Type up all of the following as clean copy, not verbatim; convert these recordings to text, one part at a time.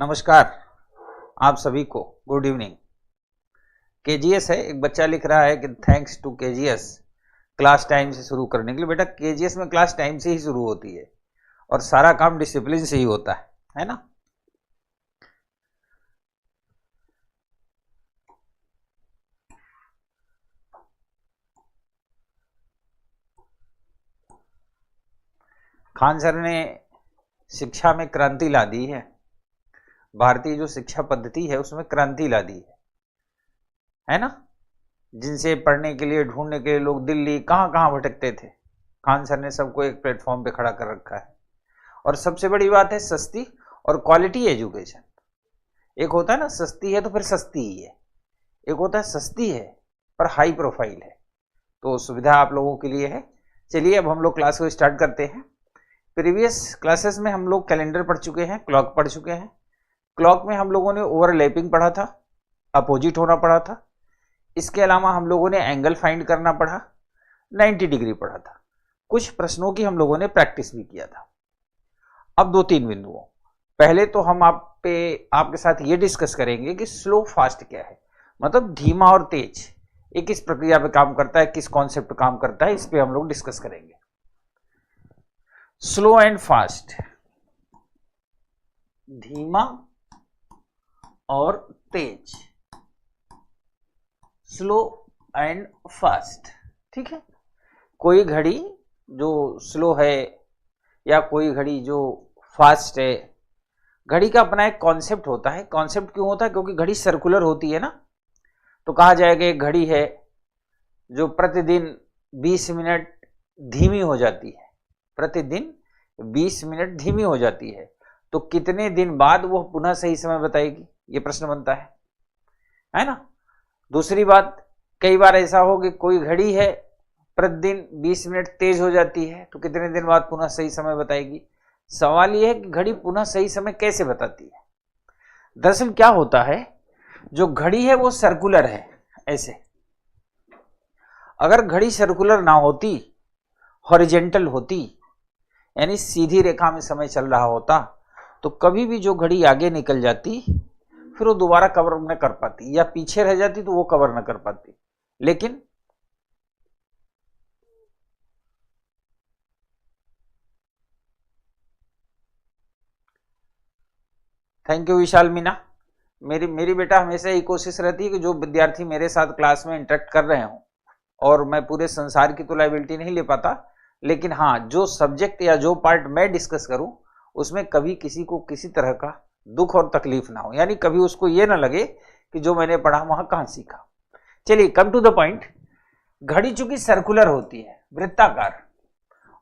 नमस्कार आप सभी को, गुड इवनिंग। केजीएस है, एक बच्चा लिख रहा है कि thanks to KGS class time से शुरू करने के लिए। बेटा केजीएस में क्लास टाइम से ही शुरू होती है और सारा काम डिसिप्लिन से ही होता है ना। खान सर ने शिक्षा में क्रांति ला दी है। भारतीय जो शिक्षा पद्धति है उसमें क्रांति ला दी है ना। जिनसे पढ़ने के लिए, ढूंढने के लिए लोग दिल्ली कहां कहां भटकते थे, खान सर ने सबको एक प्लेटफॉर्म पे खड़ा कर रखा है। और सबसे बड़ी बात है सस्ती और क्वालिटी एजुकेशन। एक होता है ना सस्ती है तो फिर सस्ती ही है, एक होता है सस्ती है पर हाई प्रोफाइल है। तो सुविधा आप लोगों के लिए है। चलिए अब हम लोग क्लास को स्टार्ट करते हैं। प्रीवियस क्लासेस में हम लोग कैलेंडर पढ़ चुके हैं, क्लॉक पढ़ चुके हैं। क्लॉक में हम लोगों ने ओवरलैपिंग पढ़ा था, अपोजिट होना पढ़ा था। इसके अलावा हम लोगों ने एंगल फाइंड करना पढ़ा, 90 डिग्री पढ़ा था। कुछ प्रश्नों की हम लोगों ने प्रैक्टिस भी किया था। अब 2-3 बिंदुओं, पहले तो हम आपके साथ ये डिस्कस करेंगे कि स्लो फास्ट क्या है, मतलब धीमा और तेज ये किस प्रक्रिया पे काम करता है, किस कॉन्सेप्ट पे काम करता है, इस पे हम लोग डिस्कस करेंगे। स्लो एंड फास्ट, धीमा और तेज, स्लो एंड फास्ट। ठीक है, कोई घड़ी जो स्लो है या कोई घड़ी जो फास्ट है, घड़ी का अपना एक कॉन्सेप्ट होता है। कॉन्सेप्ट क्यों होता है? क्योंकि घड़ी सर्कुलर होती है ना। तो कहा जाएगा एक घड़ी है जो प्रतिदिन 20 मिनट धीमी हो जाती है, प्रतिदिन 20 मिनट धीमी हो जाती है, तो कितने दिन बाद वो पुनः सही समय बताएगी, ये प्रश्न बनता है ना। दूसरी बात, कई बार ऐसा हो कि कोई घड़ी है प्रतिदिन 20 मिनट तेज हो जाती है, तो कितने दिन बाद पुनः सही समय बताएगी। सवाल यह है कि घड़ी पुनः सही समय कैसे बताती है। दरअसल क्या होता है, जो घड़ी है वो सर्कुलर है ऐसे। अगर घड़ी सर्कुलर ना होती, हॉरिजेंटल होती, यानी सीधी रेखा में समय चल रहा होता, तो कभी भी जो घड़ी आगे निकल जाती फिर वो दोबारा कवर न कर पाती, या पीछे रह जाती तो वो कवर न कर पाती। लेकिन थैंक यू विशाल मीना। मेरी बेटा हमेशा ये कोशिश रहती है कि जो विद्यार्थी मेरे साथ क्लास में इंटरेक्ट कर रहे हों, और मैं पूरे संसार की तो लायबिलिटी नहीं ले पाता, लेकिन हाँ जो सब्जेक्ट या जो पार्ट मैं डिस्कस करूं उसमें कभी किसी को किसी तरह का दुख और तकलीफ ना हो, यानी कभी उसको ये ना लगे कि जो मैंने पढ़ा वहां कहां सीखा। चलिए कम टू द पॉइंट। घड़ी चूंकि सर्कुलर होती है, वृत्ताकार,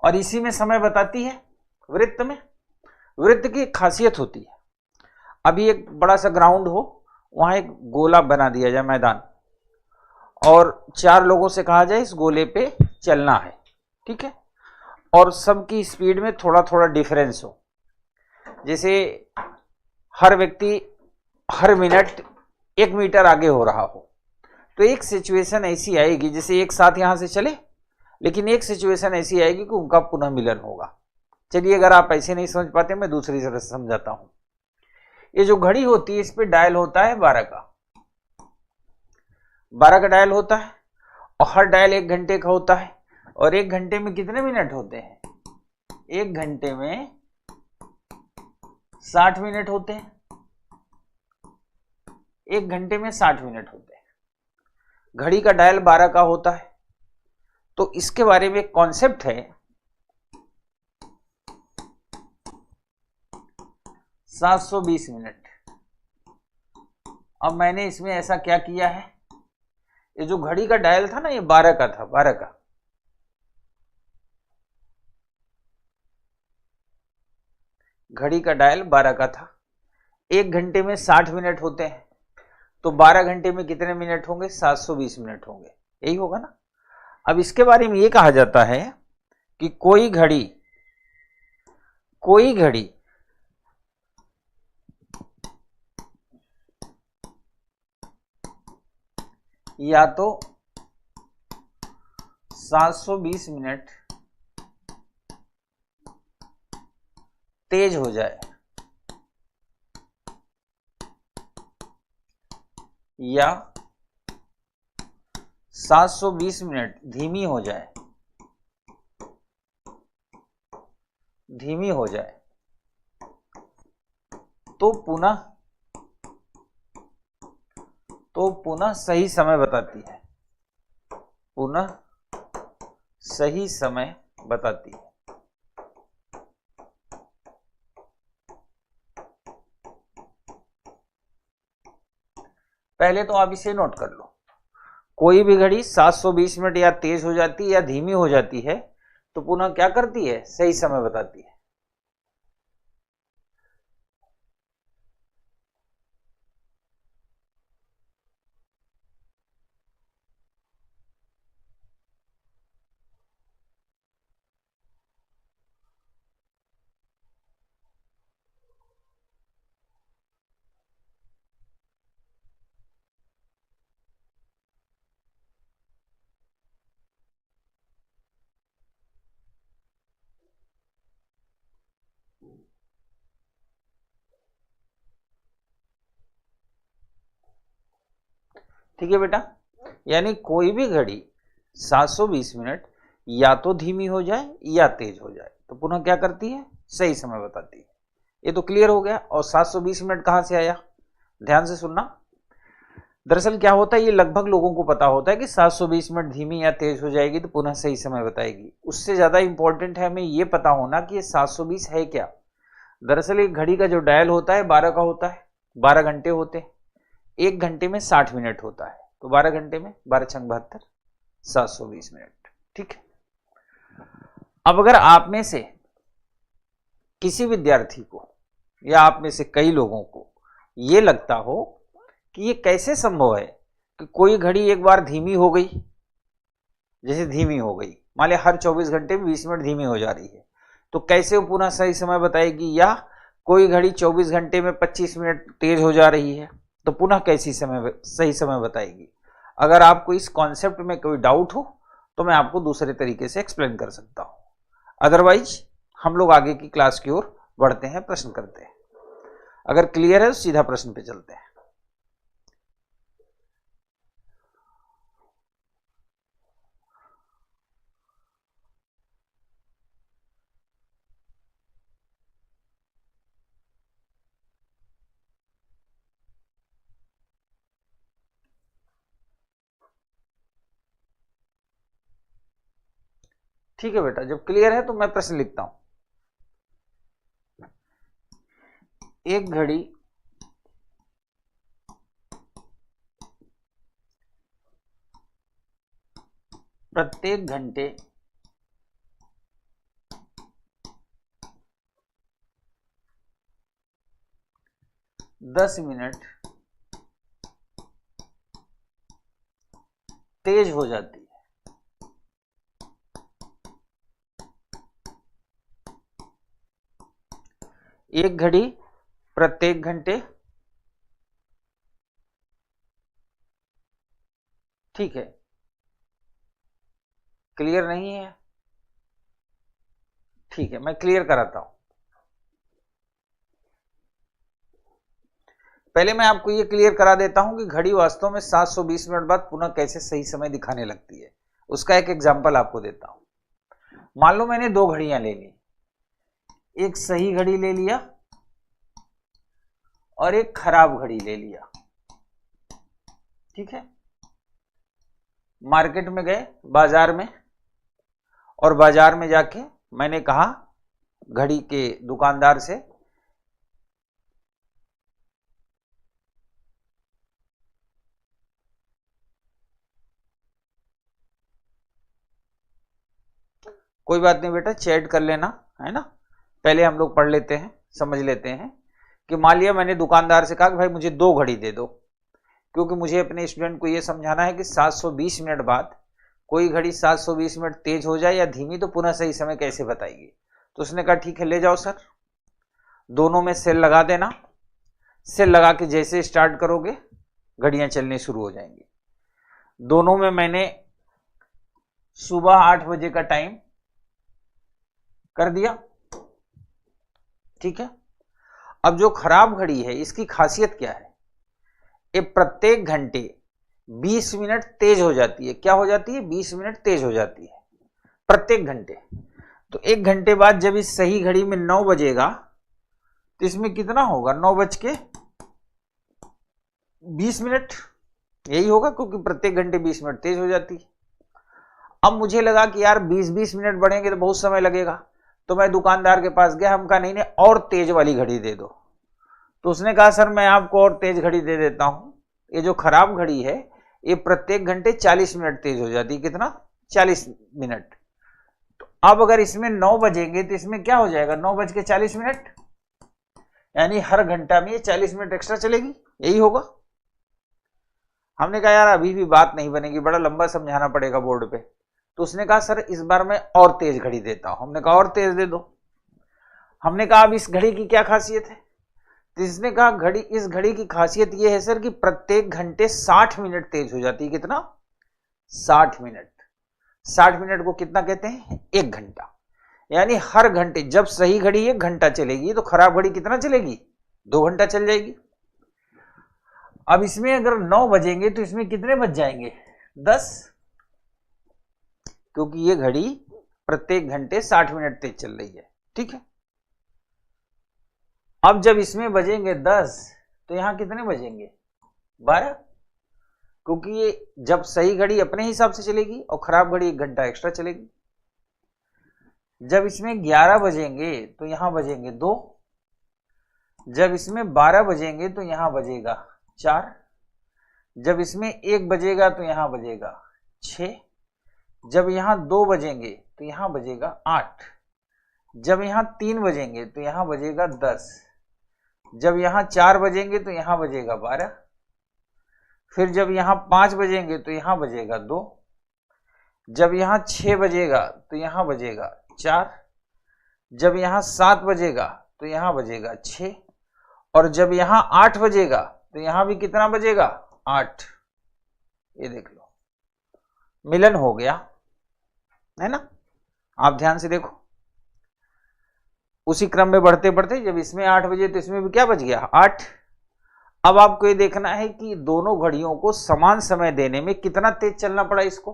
और इसी में समय बताती है, वृत्त में, वृत्त की खासियत होती है। अभी एक बड़ा सा ग्राउंड हो, वहां एक गोला बना दिया जाए, मैदान, और 4 लोगों से कहा जाए इस गोले पे चलना है, ठीक है, और सबकी स्पीड में थोड़ा थोड़ा डिफरेंस हो। जैसे हर व्यक्ति हर मिनट 1 मीटर आगे हो रहा हो, तो एक सिचुएशन ऐसी आएगी, जैसे एक साथ यहां से चले, लेकिन एक सिचुएशन ऐसी आएगी कि उनका पुनः मिलन होगा। चलिए अगर आप ऐसे नहीं समझ पाते, मैं दूसरी तरह से समझाता हूं। ये जो घड़ी होती है इस पे डायल होता है 12 का, 12 का डायल होता है, और हर डायल 1 घंटे का होता है। और 1 घंटे में कितने मिनट होते हैं? 1 घंटे में 60 मिनट होते हैं। 1 घंटे में 60 मिनट होते हैं। घड़ी का डायल 12 का होता है। तो इसके बारे में एक कॉन्सेप्ट है, 720 मिनट। अब मैंने इसमें ऐसा क्या किया है, ये जो घड़ी का डायल था ना ये 12 का था, 12 का। घड़ी का डायल 12 का था। 1 घंटे में 60 मिनट होते हैं, तो 12 घंटे में कितने मिनट होंगे? 720 मिनट होंगे, यही होगा ना। अब इसके बारे में ये कहा जाता है कि कोई घड़ी या तो 720 मिनट तेज हो जाए, या 720 मिनट धीमी हो जाए, तो पुनः सही समय बताती है, पहले तो आप इसे नोट कर लो। कोई भी घड़ी 720 मिनट या तेज हो जाती है या धीमी हो जाती है तो पुनः क्या करती है, सही समय बताती है। ठीक है बेटा, यानी कोई भी घड़ी 720 मिनट या तो धीमी हो जाए या तेज हो जाए तो पुनः क्या करती है, सही समय बताती है। ये तो क्लियर हो गया। और 720 मिनट कहां से आया, ध्यान से सुनना। दरअसल क्या होता है, ये लगभग लोगों को पता होता है कि 720 मिनट धीमी या तेज हो जाएगी तो पुनः सही समय बताएगी। उससे ज्यादा इंपॉर्टेंट है हमें ये पता होना कि ये 720 है क्या। दरअसल एक घड़ी का जो डायल होता है 12 का होता है, 12 घंटे होते हैं। एक घंटे में 60 मिनट होता है, तो 12 घंटे में 12 छंग 72, 720 मिनट। ठीक है। अब अगर आप में से किसी विद्यार्थी को या आप में से कई लोगों को यह लगता हो कि ये कैसे संभव है कि कोई घड़ी एक बार धीमी हो गई, जैसे धीमी हो गई, मान लिया हर 24 घंटे में 20 मिनट धीमी हो जा रही है, तो कैसे वो पुनः सही समय बताएगी। या कोई घड़ी 24 घंटे में 25 मिनट तेज हो जा रही है तो पुनः कैसी सही समय बताएगी। अगर आपको इस कॉन्सेप्ट में कोई डाउट हो तो मैं आपको दूसरे तरीके से एक्सप्लेन कर सकता हूं, अदरवाइज हम लोग आगे की क्लास की ओर बढ़ते हैं, प्रश्न करते हैं। अगर क्लियर है तो सीधा प्रश्न पे चलते हैं। ठीक है बेटा, जब क्लियर है तो मैं प्रश्न लिखता हूं। एक घड़ी प्रत्येक घंटे 10 मिनट तेज हो जाती है। एक घड़ी प्रत्येक घंटे, ठीक है, क्लियर नहीं है, ठीक है मैं क्लियर कराता हूं। पहले मैं आपको यह क्लियर करा देता हूं कि घड़ी वास्तव में 720 मिनट बाद पुनः कैसे सही समय दिखाने लगती है। उसका एक एग्जांपल आपको देता हूं। मान लो मैंने दो घड़ियां ले ली, एक सही घड़ी ले लिया और एक खराब घड़ी ले लिया। ठीक है, मार्केट में गए, बाजार में, और बाजार में जाके मैंने कहा घड़ी के दुकानदार से कोई बात नहीं बेटा, चैट कर लेना, है ना। पहले हम लोग पढ़ लेते हैं, समझ लेते हैं कि मान लिया मैंने दुकानदार से कहा कि भाई मुझे दो घड़ी दे दो, क्योंकि मुझे अपने स्टूडेंट को यह समझाना है कि 720 मिनट बाद कोई घड़ी 720 मिनट तेज हो जाए या धीमी तो पुनः सही समय कैसे बताएगी। तो उसने कहा ठीक है ले जाओ सर, दोनों में सेल लगा देना। सेल लगा के जैसे स्टार्ट करोगे घड़ियां चलने शुरू हो जाएंगी। दोनों में मैंने सुबह 8 बजे का टाइम कर दिया। ठीक है, अब जो खराब घड़ी है इसकी खासियत क्या है, ये प्रत्येक घंटे 20 मिनट तेज हो जाती है। क्या हो जाती है? 20 मिनट तेज हो जाती है प्रत्येक घंटे। तो 1 घंटे बाद जब इस सही घड़ी में 9 बजेगा तो इसमें कितना होगा? 9:20 यही होगा, क्योंकि प्रत्येक घंटे 20 मिनट तेज हो जाती है। अब मुझे लगा कि यार 20-20 मिनट बढ़ेंगे तो बहुत समय लगेगा, तो मैं दुकानदार के पास गया। हम कहा नहीं नहीं, और तेज वाली घड़ी दे दो। तो उसने कहा सर मैं आपको और तेज घड़ी दे देता हूं। ये जो खराब घड़ी है ये प्रत्येक घंटे 40 मिनट तेज हो जाती है। कितना? 40 मिनट। तो अब अगर इसमें 9 बजेंगे तो इसमें क्या हो जाएगा? 9:40, यानी हर घंटा में ये 40 मिनट एक्स्ट्रा चलेगी। यही होगा। हमने कहा यार अभी भी बात नहीं बनेगी, बड़ा लंबा समझाना पड़ेगा बोर्ड पे। तो उसने कहा सर इस बार मैं और तेज घड़ी देता हूं। हमने कहा और तेज दे दो। हमने कहा अब इस घड़ी की क्या खासियत है? तो इसने कहा इस घड़ी की खासियत यह है सर कि प्रत्येक घंटे 60 मिनट तेज हो जाती है। कितना? 60 मिनट। 60 मिनट को कितना कहते हैं? 1 घंटा। यानी हर घंटे, जब सही घड़ी 1 घंटा चलेगी तो खराब घड़ी कितना चलेगी? 2 घंटा चल जाएगी। अब इसमें अगर 9 बजेंगे तो इसमें कितने बज जाएंगे? 10, क्योंकि ये घड़ी प्रत्येक घंटे 60 मिनट तेज चल रही है। ठीक है। अब जब इसमें बजेंगे 10 तो यहां कितने बजेंगे? 12, क्योंकि ये जब सही घड़ी अपने हिसाब से चलेगी और खराब घड़ी 1 घंटा एक्स्ट्रा चलेगी। जब इसमें 11 बजेंगे तो यहां बजेंगे 2। जब इसमें 12 बजेंगे तो यहां बजेगा 4। जब इसमें 1 बजेगा तो यहां बजेगा 6। जब यहां 2 बजेंगे तो यहां बजेगा 8। जब यहां 3 बजेंगे तो यहां बजेगा 10। जब यहां 4 बजेंगे तो यहां बजेगा 12। फिर जब यहां 5 बजेंगे तो यहां बजेगा 2। जब यहां 6 बजेगा तो यहां बजेगा 4। जब यहां 7 बजेगा तो यहां बजेगा 6। और जब यहां 8 बजेगा तो यहां भी कितना बजेगा? 8। ये देख लो, मिलन हो गया है ना। आप ध्यान से देखो, उसी क्रम में बढ़ते बढ़ते जब इसमें 8 बजे तो इसमें भी क्या बज गया? 8। अब आपको ये देखना है कि दोनों घड़ियों को समान समय देने में कितना तेज चलना पड़ा इसको।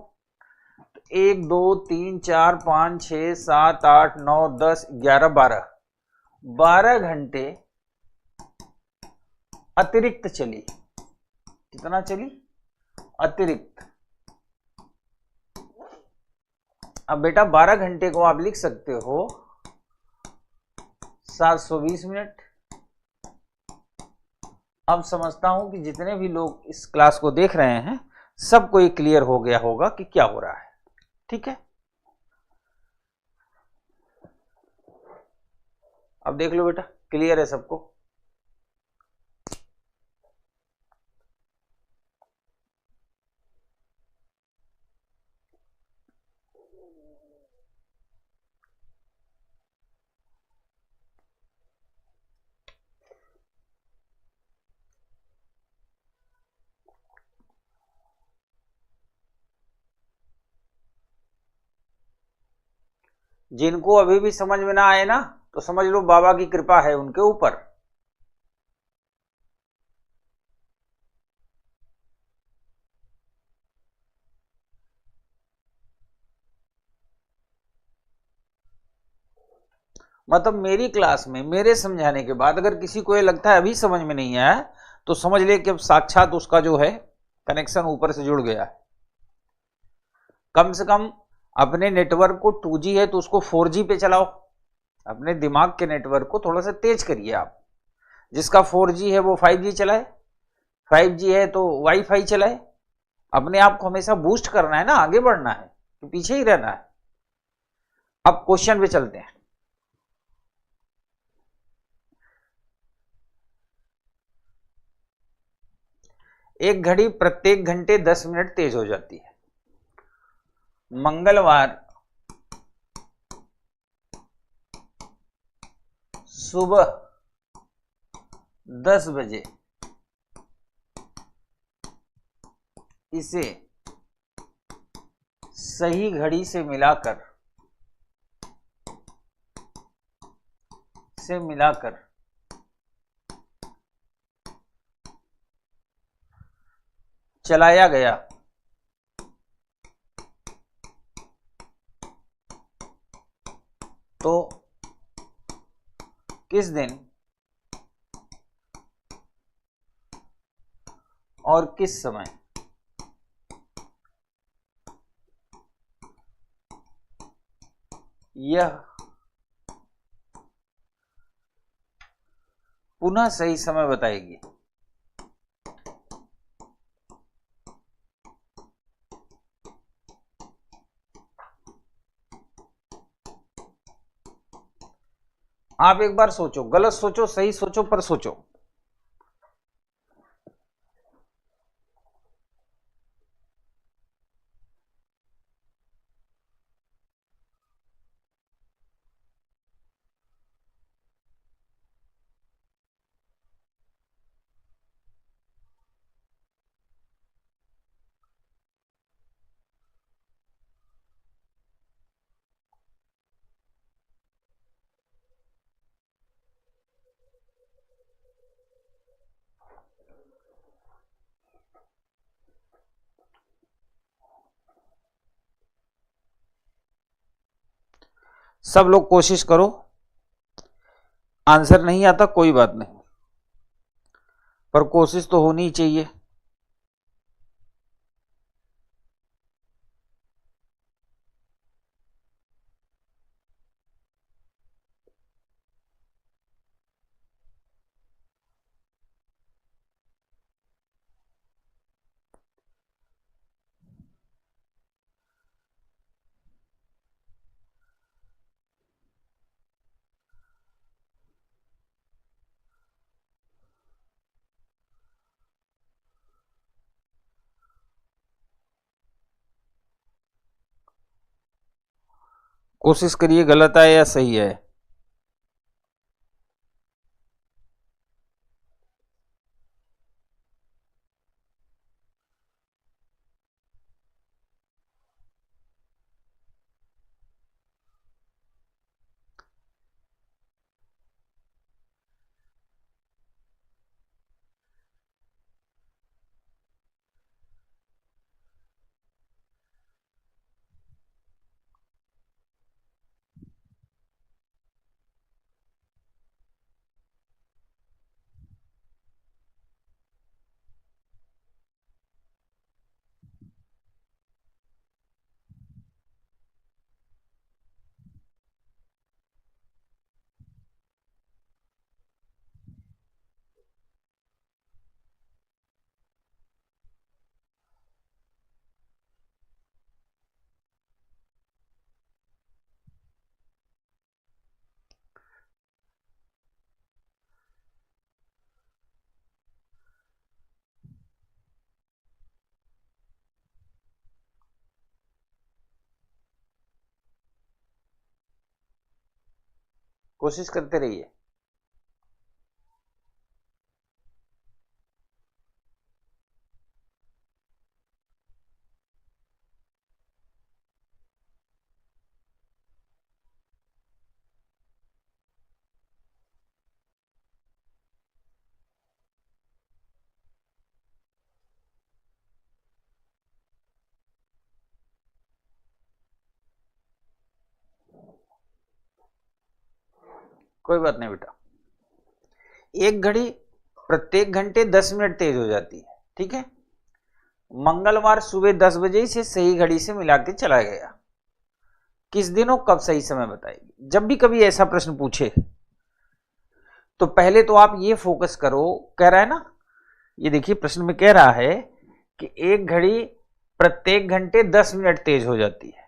1 2 3 4 5 6 7 8 9 10 11 12, 12 घंटे अतिरिक्त चली। कितना चली? अतिरिक्त। अब बेटा 12 घंटे को आप लिख सकते हो 720 मिनट। अब समझता हूं कि जितने भी लोग इस क्लास को देख रहे हैं सबको ये क्लियर हो गया होगा कि क्या हो रहा है। ठीक है। अब देख लो बेटा, क्लियर है सबको? जिनको अभी भी समझ में ना आए ना, तो समझ लो बाबा की कृपा है उनके ऊपर। मतलब मेरी क्लास में मेरे समझाने के बाद अगर किसी को ये लगता है अभी समझ में नहीं आया, तो समझ ले कि अब साक्षात उसका जो है कनेक्शन ऊपर से जुड़ गया है। कम से कम अपने नेटवर्क को 2G है तो उसको 4G पे चलाओ। अपने दिमाग के नेटवर्क को थोड़ा सा तेज करिए आप। जिसका 4G है वो 5G चलाए, 5G है तो वाईफाई चलाए। अपने आप को हमेशा बूस्ट करना है ना, आगे बढ़ना है, तो पीछे ही रहना है। अब क्वेश्चन पे चलते हैं। एक घड़ी प्रत्येक घंटे 10 मिनट तेज हो जाती है। मंगलवार सुबह 10 बजे इसे सही घड़ी से मिलाकर चलाया गया तो किस दिन और किस समय यह पुनः सही समय बताएगी। आप एक बार सोचो, गलत सोचो सही सोचो, पर सोचो। सब लोग कोशिश करो। आंसर नहीं आता कोई बात नहीं, पर कोशिश तो होनी चाहिए। कोशिश करिए, गलत है या सही है। कोशिश करते रहिए। कोई बात नहीं बेटा, एक घड़ी प्रत्येक घंटे 10 मिनट तेज हो जाती है, ठीक है। मंगलवार सुबह 10 बजे से सही घड़ी से मिला के चला गया। किस दिन और कब सही समय बताएगी। जब भी कभी ऐसा प्रश्न पूछे तो पहले तो आप ये फोकस करो, कह रहा है ना, ये देखिए प्रश्न में कह रहा है कि एक घड़ी प्रत्येक घंटे 10 मिनट तेज हो जाती है।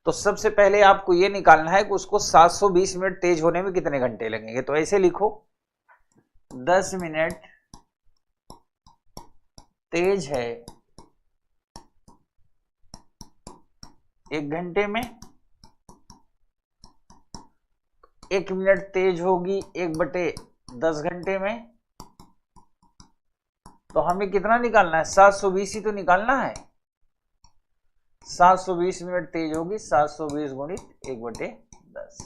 तो सबसे पहले आपको ये निकालना है कि उसको 720 मिनट तेज होने में कितने घंटे लगेंगे। तो ऐसे लिखो, 10 मिनट तेज है एक घंटे में, 1 मिनट तेज होगी 1/10 घंटे में। तो हमें कितना निकालना है, 720 ही तो निकालना है। 720 मिनट तेज होगी, 720 गुणित 1/10,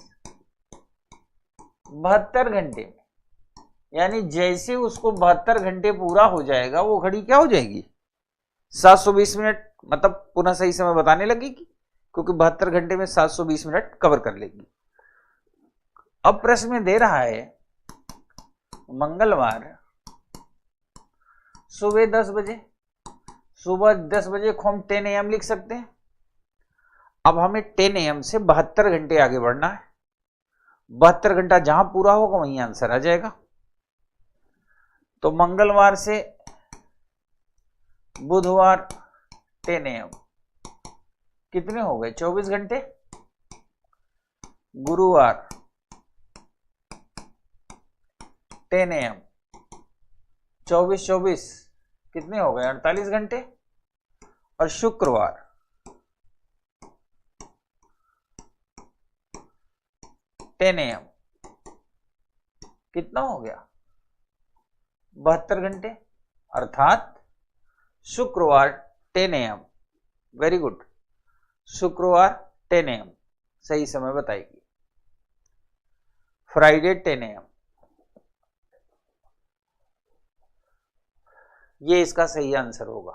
72 घंटे में। यानी जैसे उसको 72 घंटे पूरा हो जाएगा वो घड़ी क्या हो जाएगी, 720 मिनट मतलब पुनः सही समय बताने लगेगी, क्योंकि 72 घंटे में 720 मिनट कवर कर लेगी। अब प्रश्न में दे रहा है मंगलवार सुबह 10 बजे, सुबह 10 बजे को हम 10 AM लिख सकते हैं। अब हमें 10 AM से 72 घंटे आगे बढ़ना है। 72 घंटा जहां पूरा होगा वहीं आंसर आ जाएगा। तो मंगलवार से बुधवार 10 AM कितने हो गए? 24 घंटे। गुरुवार 10 AM 24 कितने हो गए? 48 घंटे। और शुक्रवार 10 AM कितना हो गया? 72 घंटे। अर्थात शुक्रवार 10 AM, वेरी गुड, शुक्रवार 10 AM सही समय बताएगी। फ्राइडे 10 AM ये इसका सही आंसर होगा।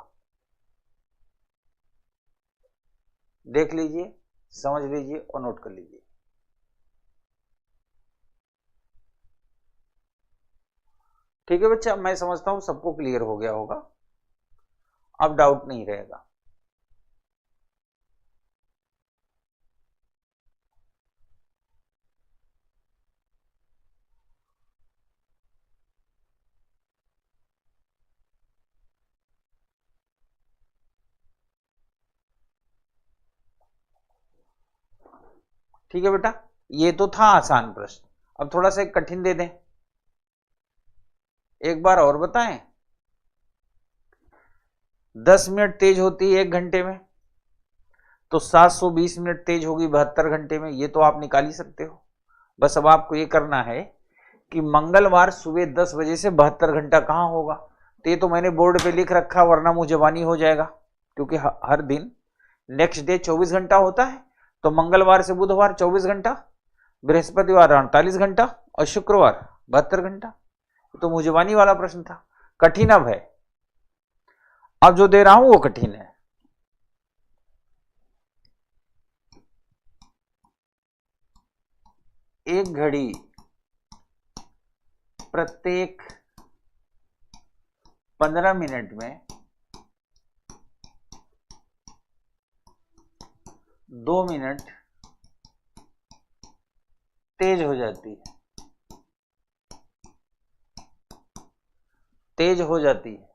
देख लीजिए, समझ लीजिए और नोट कर लीजिए। ठीक है बच्चा, मैं समझता हूं सबको क्लियर हो गया होगा, अब डाउट नहीं रहेगा। ठीक है बेटा, ये तो था आसान प्रश्न। अब थोड़ा सा एक कठिन दे दें, एक बार और बताएं। 10 मिनट तेज होती है 1 घंटे में, तो 720 मिनट तेज होगी 72 घंटे में, ये तो आप निकाल ही सकते हो। बस अब आपको ये करना है कि मंगलवार सुबह 10 बजे से 72 घंटा कहां होगा। तो ये तो मैंने बोर्ड पे लिख रखा, वरना मुझे जबानी हो जाएगा, क्योंकि हर दिन नेक्स्ट डे 24 घंटा होता है। तो मंगलवार से बुधवार 24 घंटा, बृहस्पतिवार 48 घंटा और शुक्रवार 72 घंटा। तो मुझवानी वाला प्रश्न था, कठिन अब है। अब जो दे रहा हूं वो कठिन है। एक घड़ी प्रत्येक 15 मिनट में 2 मिनट तेज हो जाती है, तेज हो जाती है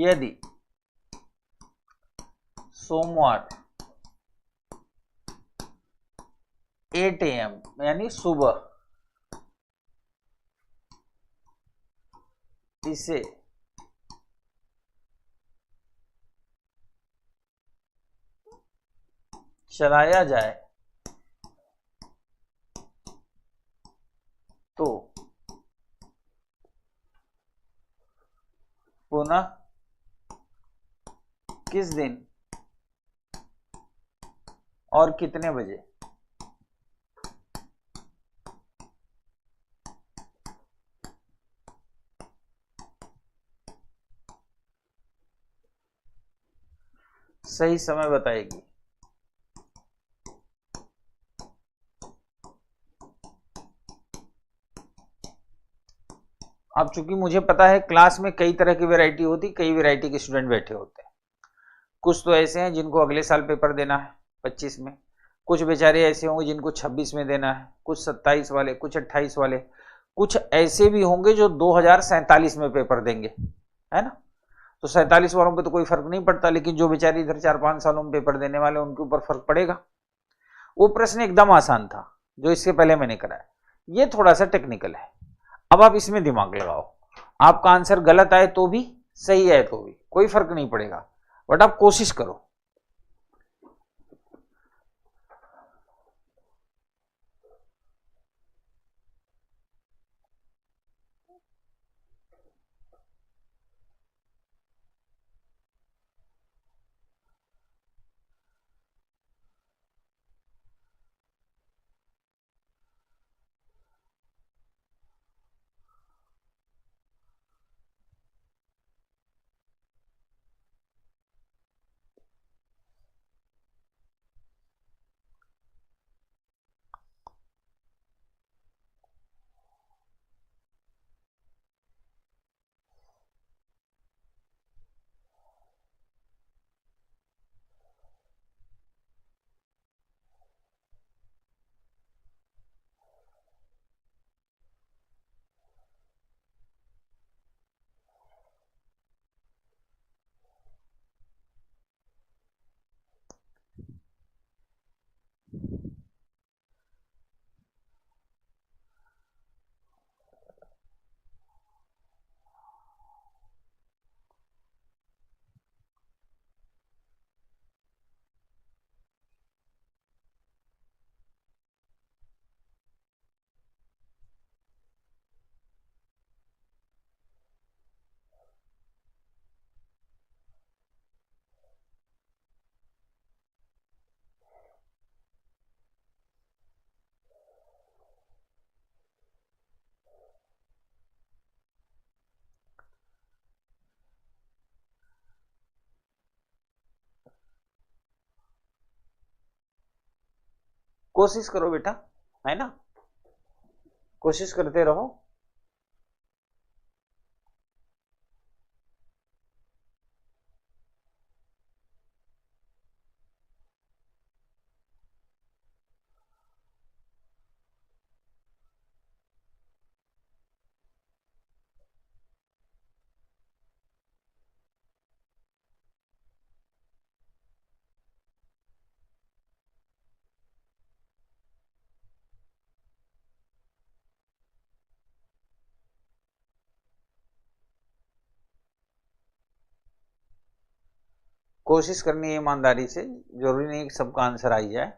यदि सोमवार 8 AM यानी सुबह इसे चलाया जाए तो पुनः किस दिन और कितने बजे सही समय बताएगी। अब चूंकि मुझे पता है क्लास में कई तरह की वैरायटी होती, कई वैरायटी के स्टूडेंट बैठे होते हैं। कुछ तो ऐसे हैं जिनको अगले साल पेपर देना है 25 में, कुछ बेचारे ऐसे होंगे जिनको 26 में देना है, कुछ 27 वाले, कुछ 28 वाले, कुछ ऐसे भी होंगे जो 2047 में पेपर देंगे, है ना। तो 47 वालों पे तो कोई फर्क नहीं पड़ता, लेकिन जो बेचारे इधर 4-5 सालों में पेपर देने वाले उनके ऊपर फर्क पड़ेगा। वो प्रश्न एकदम आसान था जो इससे पहले मैंने कराया, ये थोड़ा सा टेक्निकल है। अब आप इसमें दिमाग लगाओ, आपका आंसर गलत आए तो भी, सही आए तो भी, कोई फर्क नहीं पड़ेगा, बट आप कोशिश करो। कोशिश करो बेटा, है ना, कोशिश करते रहो। कोशिश करनी है ईमानदारी से, जरूरी नहीं कि सबका आंसर आ जाए।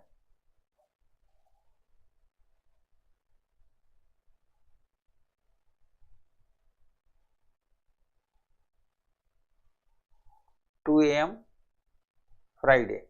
Two AM Friday.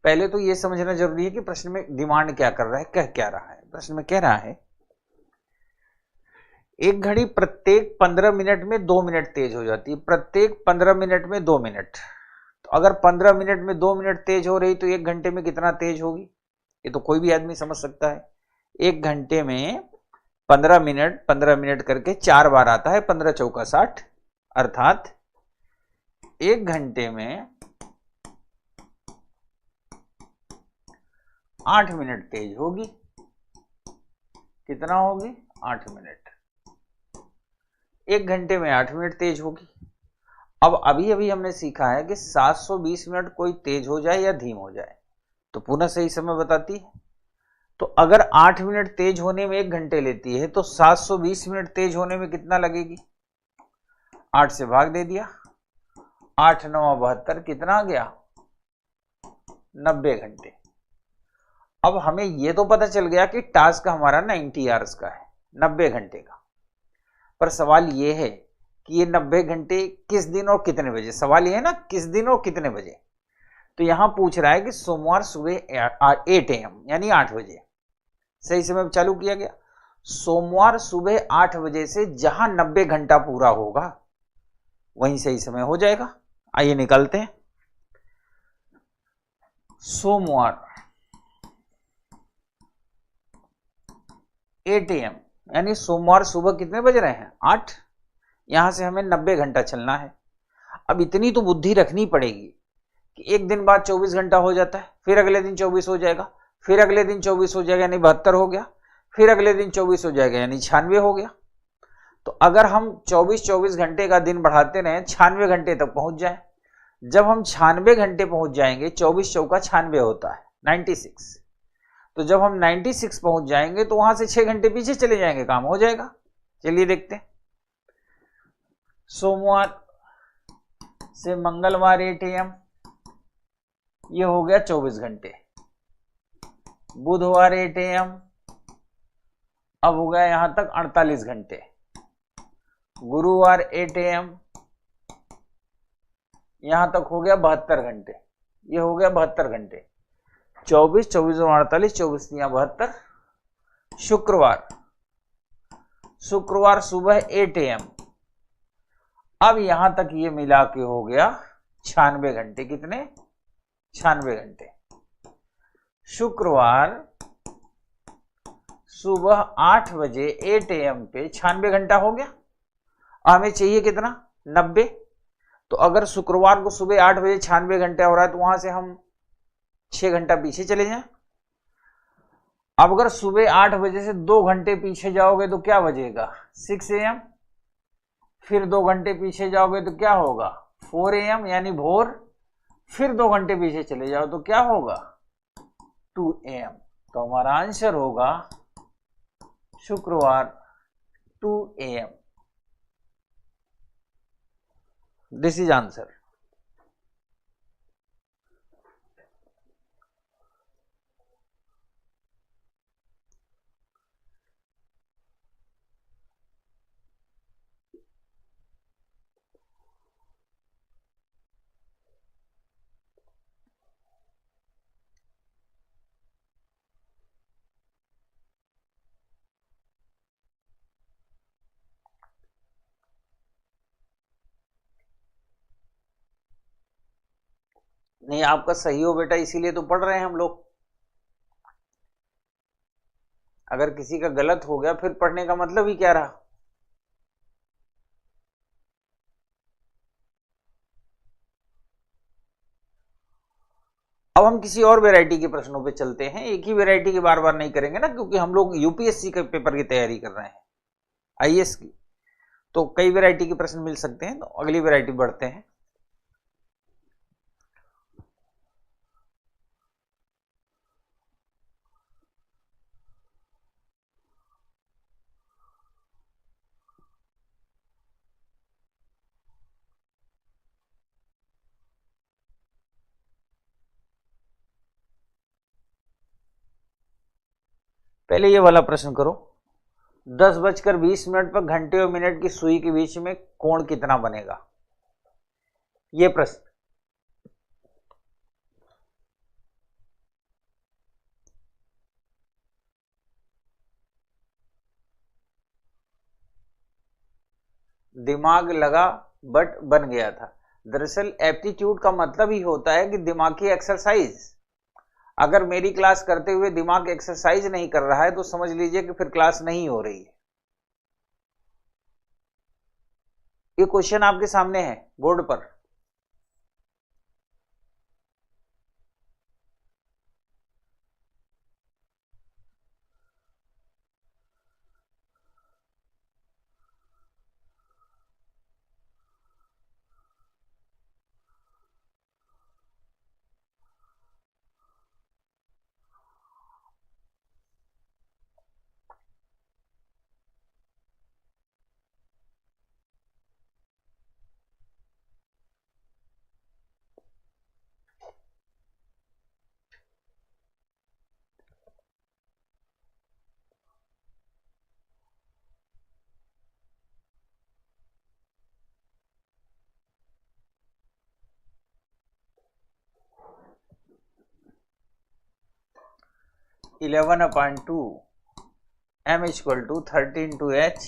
पहले तो यह समझना जरूरी है कि प्रश्न में डिमांड क्या कर रहा है, कह क्या रहा है। प्रश्न में कह रहा है एक घड़ी प्रत्येक 15 मिनट में 2 मिनट तेज हो जाती है, प्रत्येक 15 मिनट में 2 मिनट। तो अगर 15 मिनट में 2 मिनट तेज हो रही तो 1 घंटे में कितना तेज होगी, ये तो कोई भी आदमी समझ सकता है। 1 घंटे में 15 मिनट करके 4 बार आता है, 15 चौका 60, अर्थात 1 घंटे में 8 मिनट तेज होगी। कितना होगी? 8 मिनट। 1 घंटे में 8 मिनट तेज होगी। अब अभी अभी हमने सीखा है कि 720 मिनट कोई तेज हो जाए या धीम हो जाए तो पुनः सही समय बताती है। तो अगर 8 मिनट तेज होने में 1 घंटे लेती है तो 720 मिनट तेज होने में कितना लगेगी? 8 से भाग दे दिया, 8 9 72, कितना आ गया? 90 घंटे। अब हमें यह तो पता चल गया कि टास्क हमारा 90 आवर्स का है, 90 घंटे का। पर सवाल यह है कि ये 90 घंटे किस दिन और कितने बजे, सवाल यह है ना, किस दिन और कितने बजे। तो यहां पूछ रहा है कि सोमवार सुबह 8 AM यानी 8 बजे सही समय चालू किया गया। सोमवार सुबह 8 बजे से जहां 90 घंटा पूरा होगा वहीं सही समय हो जाएगा। आइए निकालते हैं। सोमवार 8 AM यानी सोमवार सुबह कितने बज रहे हैं? 8। यहां से हमें 90 घंटा चलना है। अब इतनी तो बुद्धि रखनी पड़ेगी कि एक दिन बाद 24 घंटा हो जाता है, फिर अगले दिन 24 हो जाएगा, फिर अगले दिन 24 हो जाएगा यानी 72 हो गया, फिर अगले दिन 24 हो जाएगा यानी 96 हो गया। तो अगर हम 24 घंटे का दिन बढ़ाते रहे 96 घंटे तक पहुंच जाए, जब हम 96 घंटे पहुंच जाएंगे, 24 चौका 96 होता है 96, तो जब हम 96 पहुंच जाएंगे तो वहां से 6 घंटे पीछे चले जाएंगे, काम हो जाएगा। चलिए देखते हैं। सोमवार से मंगलवार 8 AM, ये हो गया 24 घंटे। बुधवार 8 AM, अब हो गया यहां तक 48 घंटे। गुरुवार 8 AM, यहां तक हो गया 72 घंटे। ये हो गया 72 घंटे। 24 24 और 48, 24 72। शुक्रवार सुबह 8 AM, अब यहां तक ये मिला के हो गया 96 घंटे। कितने? 96 घंटे। शुक्रवार सुबह 8 बजे 8 AM पे 96 घंटा हो गया। हमें चाहिए कितना? 90। तो अगर शुक्रवार को सुबह 8 बजे 96 घंटा हो रहा है तो वहां से हम 6 घंटा पीछे चले जाएं। अब अगर सुबह 8 बजे से 2 घंटे पीछे जाओगे तो क्या बजेगा? 6 AM। फिर 2 घंटे पीछे जाओगे तो क्या होगा? 4 AM यानी भोर। फिर 2 घंटे पीछे चले जाओ तो क्या होगा? 2 AM। तो हमारा आंसर होगा शुक्रवार 2 AM। This is answer. नहीं, आपका सही हो बेटा, इसीलिए तो पढ़ रहे हैं हम लोग। अगर किसी का गलत हो गया फिर पढ़ने का मतलब ही क्या रहा। अब हम किसी और वैरायटी के प्रश्नों पे चलते हैं, एक ही वैरायटी की बार बार नहीं करेंगे ना, क्योंकि हम लोग यूपीएससी के पेपर की तैयारी कर रहे हैं, आईएएस की, तो कई वैरायटी के प्रश्न मिल सकते हैं। तो अगली वैरायटी बढ़ते हैं। पहले ये वाला प्रश्न करो, 10:20 पर घंटे और मिनट की सुई के बीच में कोण कितना बनेगा, ये प्रश्न। दिमाग लगा बट बन गया था। दरअसल एप्टीट्यूड का मतलब ही होता है कि दिमाग की एक्सरसाइज। अगर मेरी क्लास करते हुए दिमाग एक्सरसाइज नहीं कर रहा है तो समझ लीजिए कि फिर क्लास नहीं हो रही है। ये क्वेश्चन आपके सामने है बोर्ड पर। Eleven upon two M equal to 13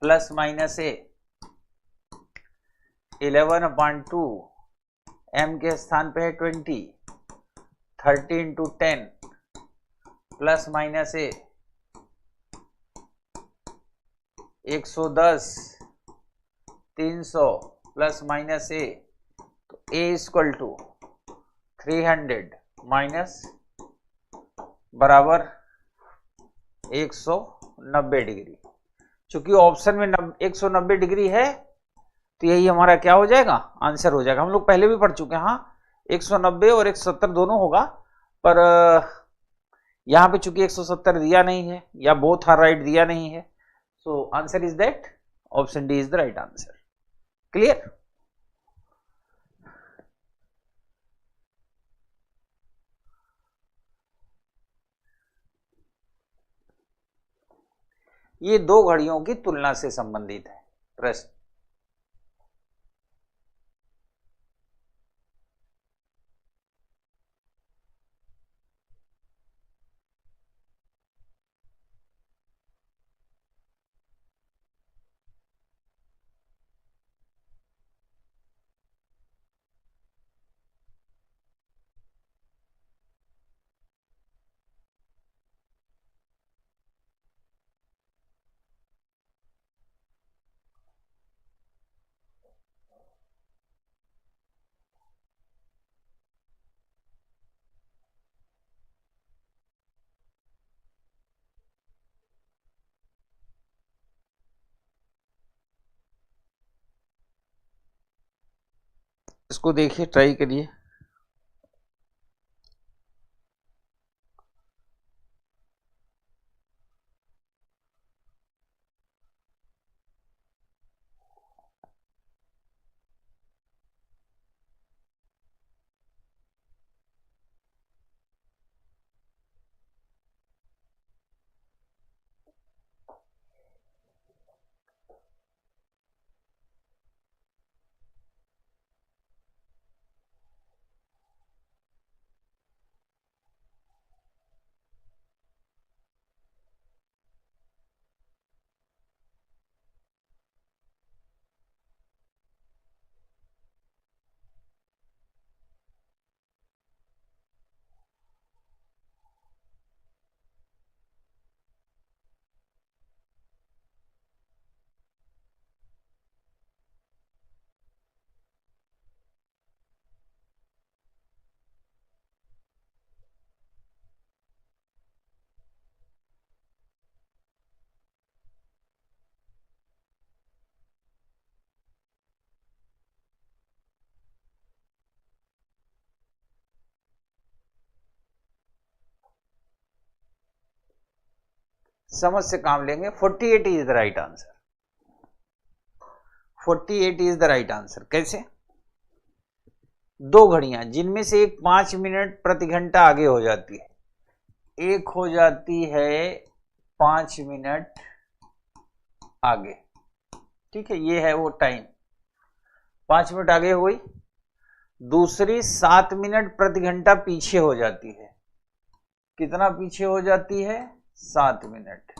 plus minus A. 11/2 एम के स्थान पे है 20, 13 plus minus A 110, 300 plus minus A, तो ए इक्वल टू 300 माइनस बराबर 190 डिग्री। चूंकि ऑप्शन में 190 डिग्री है तो यही हमारा क्या हो जाएगा, आंसर हो जाएगा। हम लोग पहले भी पढ़ चुके हैं, हाँ 190 और 170 दोनों होगा, पर यहां पे चूंकि 170 दिया नहीं है या बोथ आर राइट दिया नहीं है, so answer is that option D is the right answer. Clear. ये दो घड़ियों की तुलना से संबंधित है प्रश्न। इसको देखिए, ट्राई करिए। समझ से काम लेंगे। 48 is the right answer. 48 is the right answer. कैसे? दो घड़ियां जिनमें से एक 5 मिनट प्रति घंटा आगे हो जाती है, एक हो जाती है 5 मिनट आगे, ठीक है, ये है वो टाइम, 5 मिनट आगे हो गई। दूसरी 7 मिनट प्रति घंटा पीछे हो जाती है। कितना पीछे हो जाती है? 7 मिनट।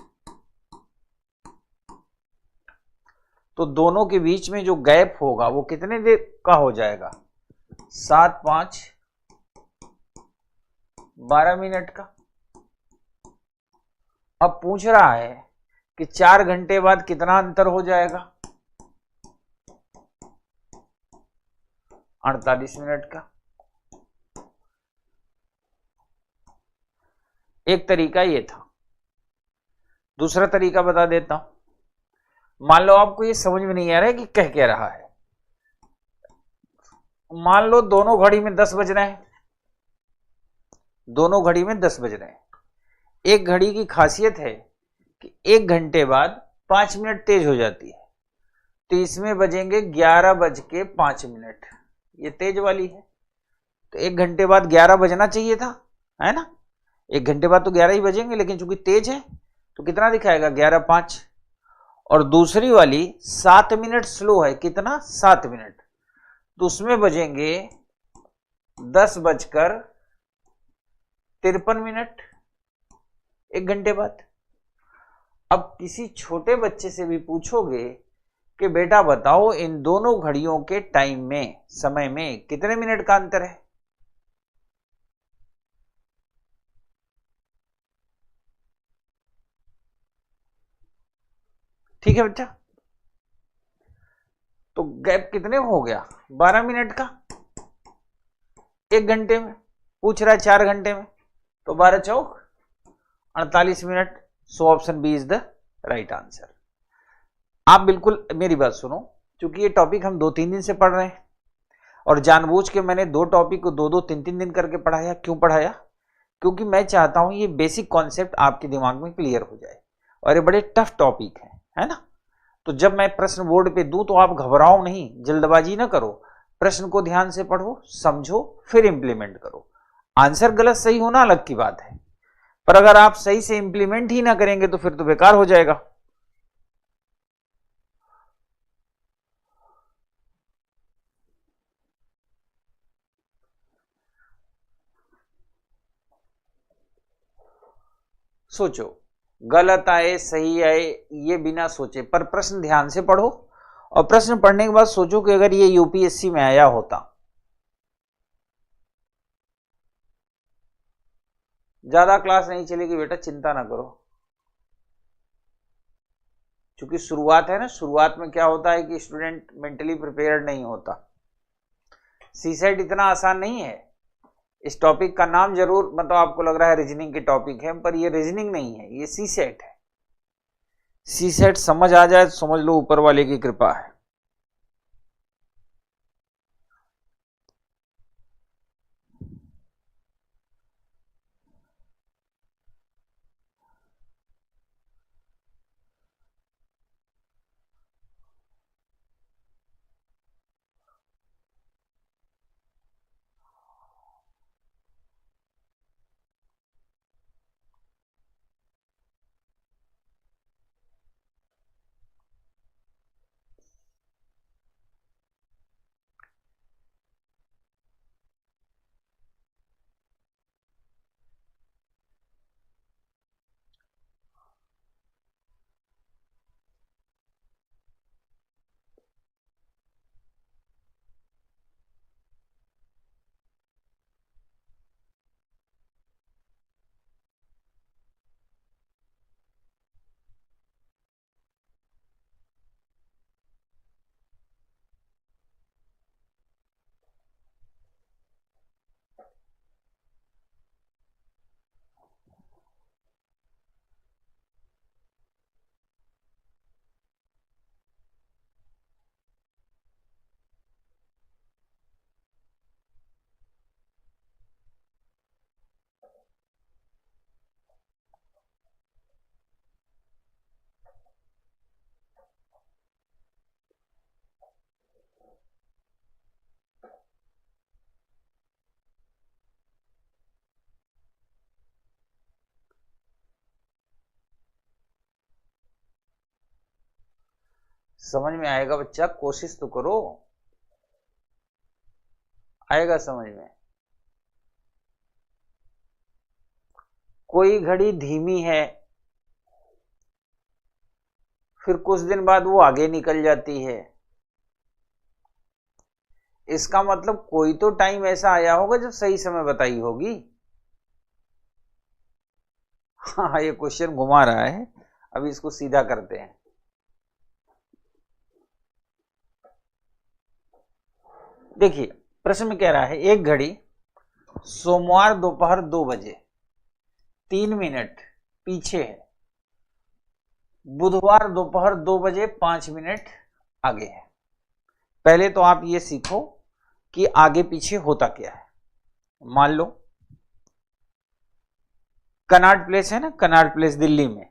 तो दोनों के बीच में जो गैप होगा वो कितने देर का हो जाएगा? 7 5 12 मिनट का। अब पूछ रहा है कि 4 घंटे बाद कितना अंतर हो जाएगा? 48 मिनट का। एक तरीका ये था। दूसरा तरीका बता देता हूं। मान लो आपको ये समझ में नहीं आ रहा है कि कह क्या रहा है। मान लो दोनों घड़ी में 10 बज रहे हैं, दोनों घड़ी में 10 बज रहे हैं। एक घड़ी की खासियत है कि 1 घंटे बाद 5 मिनट तेज हो जाती है, तो इसमें बजेंगे 11:05। ये तेज वाली है, तो 1 घंटे बाद 11 बजना चाहिए था, है ना? 1 घंटे बाद तो 11 ही बजेंगे, लेकिन चूंकि तेज है तो कितना दिखाएगा? 11:05। और दूसरी वाली 7 मिनट स्लो है, कितना? 7 मिनट, तो उसमें बजेंगे 10:53 1 घंटे बाद। अब किसी छोटे बच्चे से भी पूछोगे कि बेटा बताओ इन दोनों घड़ियों के टाइम में, समय में कितने मिनट का अंतर है? ठीक है बच्चा? तो गैप कितने हो गया? 12 मिनट का। 1 घंटे में पूछ रहा है, 4 घंटे में, तो 12 चौक 48 minute. So option B is the right answer. आप बिल्कुल मेरी बात सुनो, क्योंकि ये टॉपिक हम 2-3 दिन से पढ़ रहे हैं, और जानबूझ के मैंने 2 टॉपिक को 2-2 3-3 दिन करके पढ़ाया। क्यों पढ़ाया? क्योंकि मैं चाहता हूं ये बेसिक कॉन्सेप्ट आपके दिमाग में क्लियर हो जाए, और ये बड़े टफ टॉपिक है ना? तो जब मैं प्रश्न बोर्ड पे दूं तो आप घबराओ नहीं, जल्दबाजी ना करो, प्रश्न को ध्यान से पढ़ो, समझो, फिर इंप्लीमेंट करो। आंसर गलत सही होना अलग की बात है, पर अगर आप सही से इंप्लीमेंट ही ना करेंगे तो फिर तो बेकार हो जाएगा। सोचो, गलत आए सही आए ये बिना सोचे, पर प्रश्न ध्यान से पढ़ो, और प्रश्न पढ़ने के बाद सोचो कि अगर ये यूपीएससी में आया होता। ज्यादा क्लास नहीं चलेगी बेटा, चिंता ना करो, क्योंकि शुरुआत है ना। शुरुआत में क्या होता है कि स्टूडेंट मेंटली प्रिपेयर्ड नहीं होता। सीसेट इतना आसान नहीं है। इस टॉपिक का नाम जरूर मतलब आपको लग रहा है रीजनिंग के टॉपिक है, पर ये रीजनिंग नहीं है, ये सीसेट है। सीसेट समझ आ जाए तो समझ लो ऊपर वाले की कृपा है। समझ में आएगा बच्चा, कोशिश तो करो, आएगा समझ में। कोई घड़ी धीमी है, फिर कुछ दिन बाद वो आगे निकल जाती है, इसका मतलब कोई तो टाइम ऐसा आया होगा जब सही समय बताई होगी। हाँ, ये क्वेश्चन घुमा रहा है, अभी इसको सीधा करते हैं। देखिए प्रश्न में कह रहा है एक घड़ी सोमवार दोपहर 2 बजे 3 मिनट पीछे है, बुधवार दोपहर 2 बजे 5 मिनट आगे है। पहले तो आप ये सीखो कि आगे पीछे होता क्या है। मान लो कनॉट प्लेस है ना, कनॉट प्लेस दिल्ली में,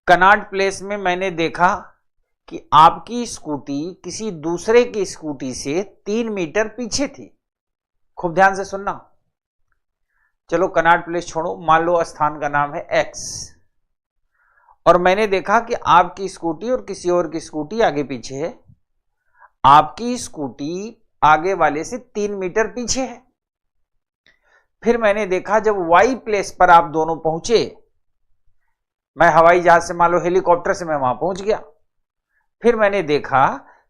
कनॉट प्लेस में मैंने देखा कि आपकी स्कूटी किसी दूसरे की स्कूटी से 3 मीटर पीछे थी। खूब ध्यान से सुनना। चलो कनॉट प्लेस छोड़ो, मान लो स्थान का नाम है एक्स, और मैंने देखा कि आपकी स्कूटी और किसी और की स्कूटी आगे पीछे है। आपकी स्कूटी आगे वाले से 3 मीटर पीछे है। फिर मैंने देखा जब वाई प्लेस पर आप दोनों पहुंचे, मैं हवाई जहाज से, मान लो हेलीकॉप्टर से मैं वहां पहुंच गया, फिर मैंने देखा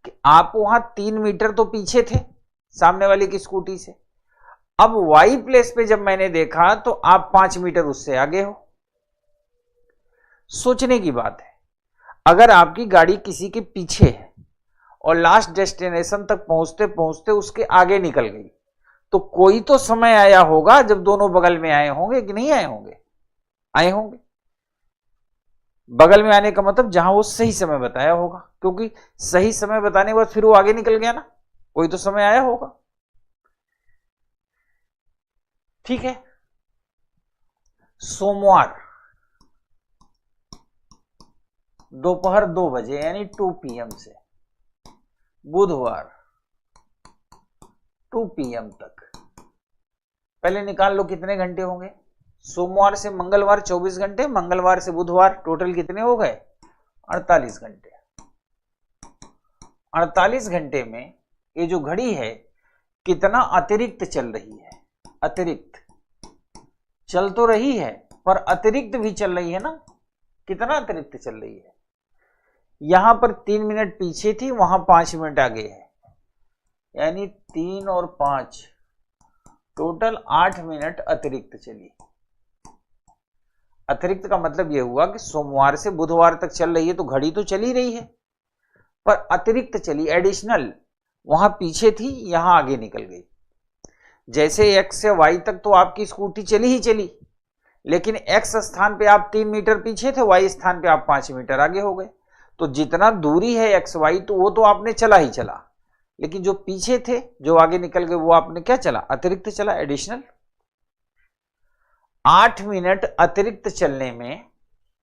कि आप वहां 3 मीटर तो पीछे थे सामने वाले की स्कूटी से। अब वाई प्लेस पे जब मैंने देखा तो आप 5 मीटर उससे आगे हो। सोचने की बात है, अगर आपकी गाड़ी किसी के पीछे है और लास्ट डेस्टिनेशन तक पहुंचते पहुंचते उसके आगे निकल गई, तो कोई तो समय आया होगा जब दोनों बगल में आए होंगे कि नहीं आए होंगे? आए होंगे। बगल में आने का मतलब जहां वो सही समय बताया होगा, क्योंकि सही समय बताने के बाद फिर वो आगे निकल गया ना, कोई तो समय आया होगा। ठीक है, सोमवार दोपहर 2 बजे यानी 2 PM से बुधवार 2 PM तक, पहले निकाल लो कितने घंटे होंगे। सोमवार से मंगलवार 24 घंटे, मंगलवार से बुधवार टोटल कितने हो गए? 48 घंटे। 48 घंटे में ये जो घड़ी है कितना अतिरिक्त चल रही है? अतिरिक्त चल तो रही है पर अतिरिक्त भी चल रही है ना। कितना अतिरिक्त चल रही है? यहां पर 3 मिनट पीछे थी, वहां 5 मिनट आगे है, यानी 3 और 5 टोटल 8 मिनट अतिरिक्त चली। अतिरिक्त का मतलब यह हुआ कि सोमवार से बुधवार तक चल रही है तो घड़ी तो चली रही है, पर अतिरिक्त चली, एडिशनल। वहां पीछे थी, यहां आगे निकल गई। जैसे एक्स से वाई तक तो आपकी स्कूटी चली ही चली, लेकिन एक्स स्थान पे आप 3 मीटर पीछे थे, वाई स्थान पे आप 5 मीटर आगे हो गए। तो जितना दूरी है एक्स वाई, तो वो तो आपने चला ही चला, लेकिन जो पीछे थे, जो आगे निकल गए, वो आपने क्या चला? अतिरिक्त चला, एडिशनल। 8 मिनट अतिरिक्त चलने में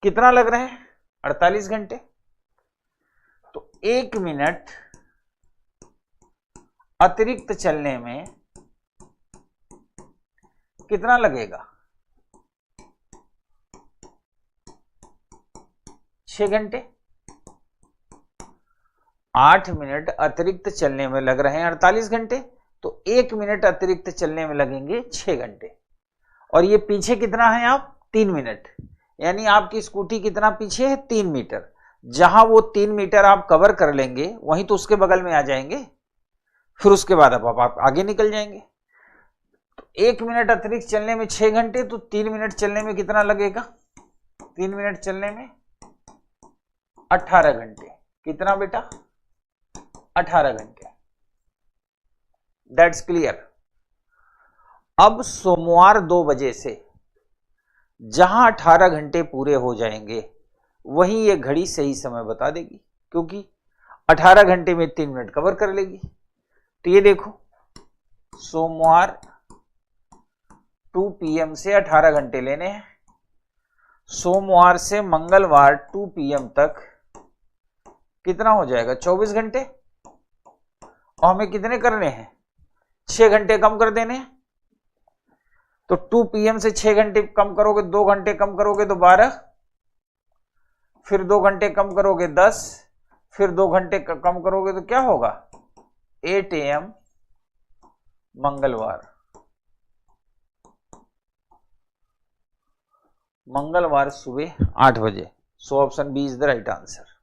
कितना लग रहे हैं? 48 घंटे। तो 1 मिनट अतिरिक्त चलने में कितना लगेगा? 6 घंटे। 8 मिनट अतिरिक्त चलने में लग रहे हैं 48 घंटे, तो 1 मिनट अतिरिक्त चलने में लगेंगे 6 घंटे। और ये पीछे कितना है आप? 3 मिनट, यानी आपकी स्कूटी कितना पीछे है? 3 मीटर। जहां वो 3 मीटर आप कवर कर लेंगे, वहीं तो उसके बगल में आ जाएंगे, फिर उसके बाद अब आप आगे निकल जाएंगे। तो 1 मिनट अतिरिक्त चलने में 6 घंटे, तो 3 मिनट चलने में कितना लगेगा? 3 मिनट चलने में 18 घंटे। कितना बेटा? 18 घंटे। That's clear. अब सोमवार 2 बजे से जहां 18 घंटे पूरे हो जाएंगे, वहीं ये घड़ी सही समय बता देगी, क्योंकि 18 घंटे में 3 मिनट कवर कर लेगी। तो ये देखो, सोमवार 2 PM से 18 घंटे लेने हैं, सोमवार से मंगलवार 2 PM तक कितना हो जाएगा? 24 घंटे। और हमें कितने करने हैं? 6 घंटे कम कर देने हैं। तो 2 PM से 6 घंटे कम करोगे, 2 घंटे कम करोगे तो 12, फिर 2 घंटे कम करोगे 10, फिर 2 घंटे कम करोगे तो क्या होगा? 8 AM मंगलवार। मंगलवार सुबह 8 बजे। So option B is the right answer.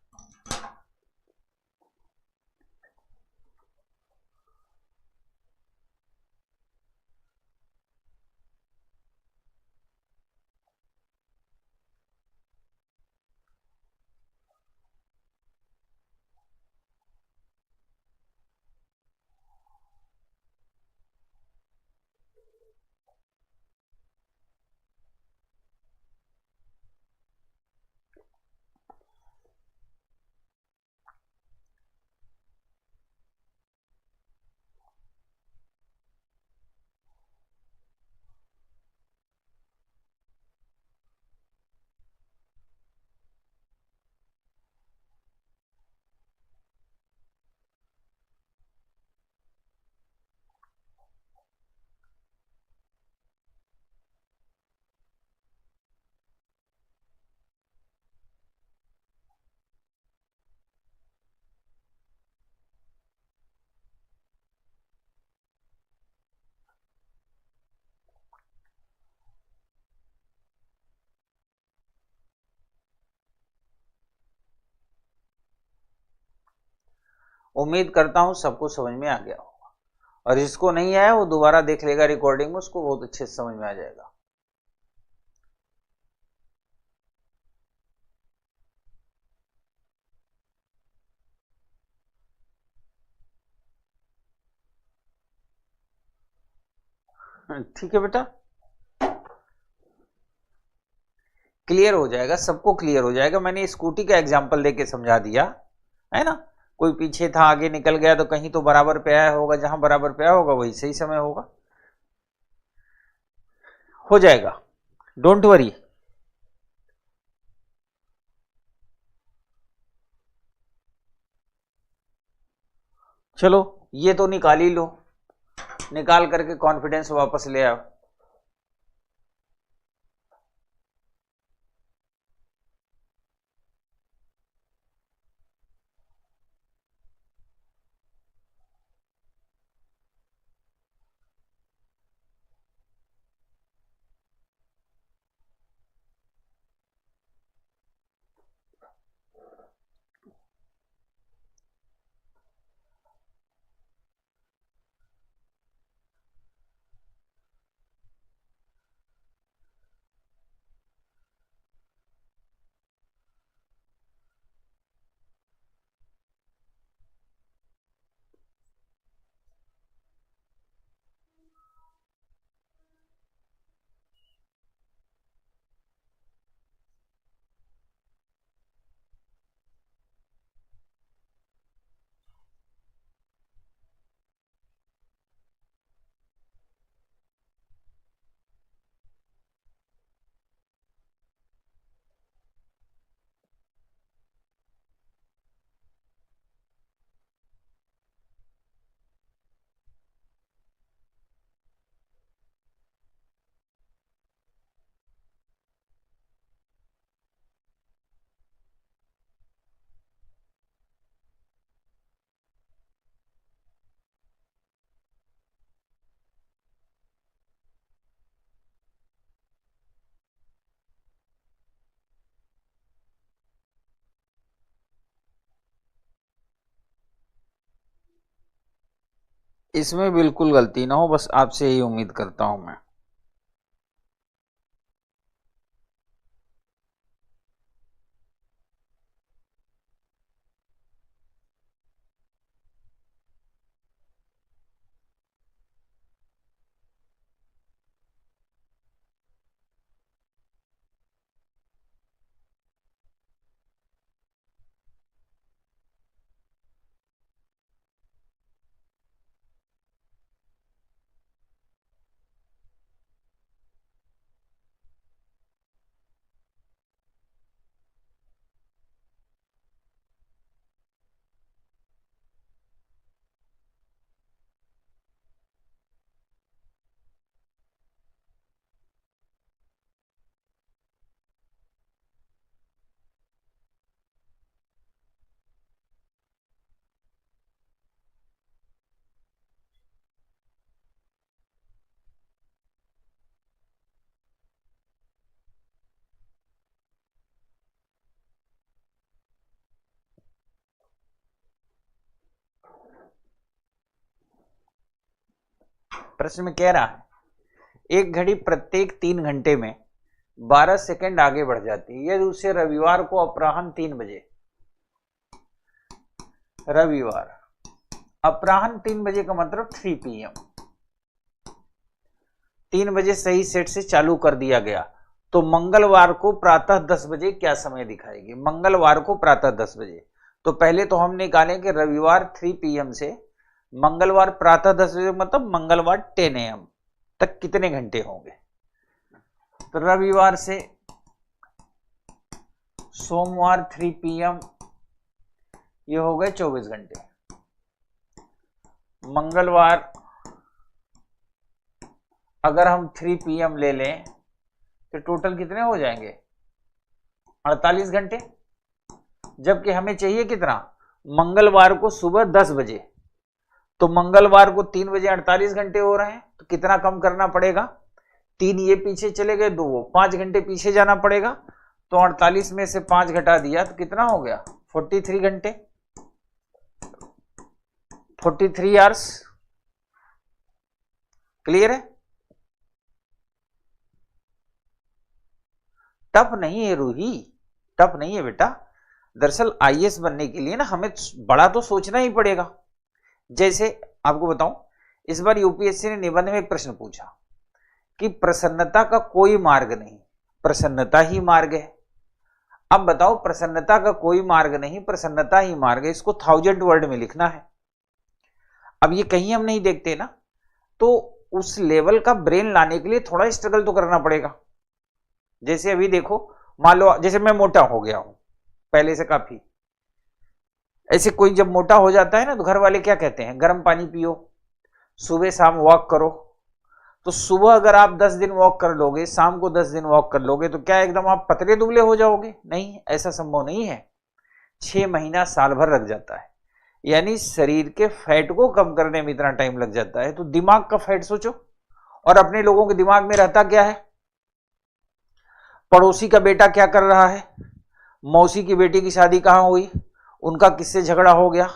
उम्मीद करता हूं सबको समझ में आ गया होगा, और जिसको नहीं आया वो दोबारा देख लेगा रिकॉर्डिंग में, उसको बहुत अच्छे से समझ में आ जाएगा। ठीक है बेटा, क्लियर हो जाएगा, सबको क्लियर हो जाएगा। मैंने स्कूटी का एग्जांपल देके समझा दिया है ना। कोई पीछे था, आगे निकल गया, तो कहीं तो बराबर पे आया होगा, जहां बराबर पे आया होगा वही सही समय होगा। हो जाएगा, डोंट वरी। चलो ये तो निकाल ही लो, निकाल करके कॉन्फिडेंस वापस ले आओ। इसमें बिल्कुल गलती ना हो, बस आपसे यही उम्मीद करता हूं मैं। प्रश्न में कह रहा है एक घड़ी प्रत्येक 3 घंटे में 12 सेकंड आगे बढ़ जाती है यदि उसे रविवार को अपराह्न 3 बजे, रविवार अपराह्न 3 बजे का मतलब 3 PM, 3 बजे सही सेट से चालू कर दिया गया तो मंगलवार को प्रातः 10 बजे क्या समय दिखाएगी? मंगलवार को प्रातः 10 बजे। तो पहले तो हम निकालें कि रविवार 3 PM से मंगलवार प्रातः 10 बजे मतलब मंगलवार 10 AM तक कितने घंटे होंगे? तो रविवार से सोमवार 3 PM ये हो गए 24 घंटे। मंगलवार अगर हम 3 PM ले लें तो टोटल कितने हो जाएंगे? 48 घंटे। जबकि हमें चाहिए कितना? मंगलवार को सुबह 10 बजे, तो मंगलवार को 3 बजे 48 घंटे हो रहे हैं, तो कितना कम करना पड़ेगा? 3 ये पीछे चले गए, 2 वो 5 घंटे पीछे जाना पड़ेगा। तो 48 में से 5 घटा दिया तो कितना हो गया? 43 घंटे, 43 आवर्स। क्लियर है? टफ नहीं है रूही, टफ नहीं है बेटा। दरअसल IAS बनने के लिए ना हमें बड़ा तो सोचना ही पड़ेगा। जैसे आपको बताऊं, इस बार UPSC ने निबंध में एक प्रश्न पूछा कि प्रसन्नता का कोई मार्ग नहीं, प्रसन्नता ही मार्ग है। अब बताओ, प्रसन्नता का कोई मार्ग नहीं, प्रसन्नता ही मार्ग है, इसको 1000 वर्ड में लिखना है। अब ये कहीं हम नहीं देखते ना, तो उस लेवल का ब्रेन लाने के लिए थोड़ा स्ट्रगल तो करना पड़ेगा। जैसे अभी देखो, मान लो जैसे मैं मोटा हो गया हूं पहले से काफी, ऐसे कोई जब मोटा हो जाता है ना तो घर वाले क्या कहते हैं? गर्म पानी पियो, सुबह शाम वॉक करो। तो सुबह अगर आप 10 दिन वॉक कर लोगे, शाम को 10 दिन वॉक कर लोगे, तो क्या एकदम आप पतले दुबले हो जाओगे? नहीं, ऐसा संभव नहीं है। 6 महीना साल भर लग जाता है। यानी शरीर के फैट को कम करने में इतना टाइम लग जाता है, तो दिमाग का फैट सोचो। और अपने लोगों के दिमाग में रहता क्या है? पड़ोसी का बेटा क्या कर रहा है, मौसी की बेटी की शादी कहां हुई, उनका किससे झगड़ा हो गया,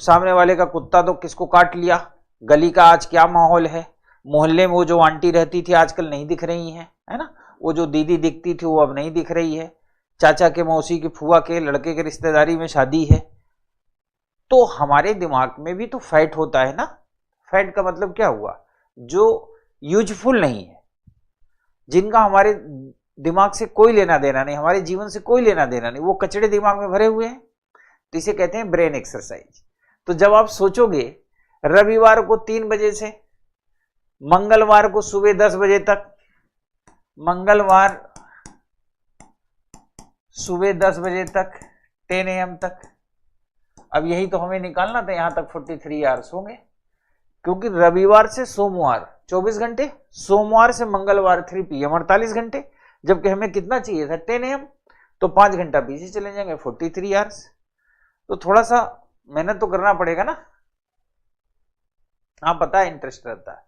सामने वाले का कुत्ता तो किसको काट लिया, गली का आज क्या माहौल है, मोहल्ले में वो जो आंटी रहती थी आजकल नहीं दिख रही है, है ना, वो जो दीदी दिखती थी वो अब नहीं दिख रही है, चाचा के मौसी के फुआ के लड़के के रिश्तेदारी में शादी है। तो हमारे दिमाग में भी तो फैट होता है ना। फैट का मतलब क्या हुआ? जो यूजफुल नहीं है, जिनका हमारे दिमाग से कोई लेना देना नहीं, हमारे जीवन से कोई लेना देना नहीं, वो कचड़े दिमाग में भरे हुए हैं। तो इसे कहते हैं ब्रेन एक्सरसाइज। तो जब आप सोचोगे रविवार को 3 बजे से मंगलवार को सुबह 10 बजे तक, मंगलवार सुबह 10 बजे तक 10 AM तक, अब यही तो हमें निकालना था। यहां तक 43 आवर्स होंगे, क्योंकि रविवार से सोमवार 24 घंटे, सोमवार से मंगलवार 3 PM 48 घंटे, जबकि हमें कितना चाहिए था? 10 AM। तो 5 घंटा पीछे चले जाएंगे, 43 आवर्स। तो थोड़ा सा मेहनत तो करना पड़ेगा ना। हाँ पता है, इंटरेस्ट रहता है।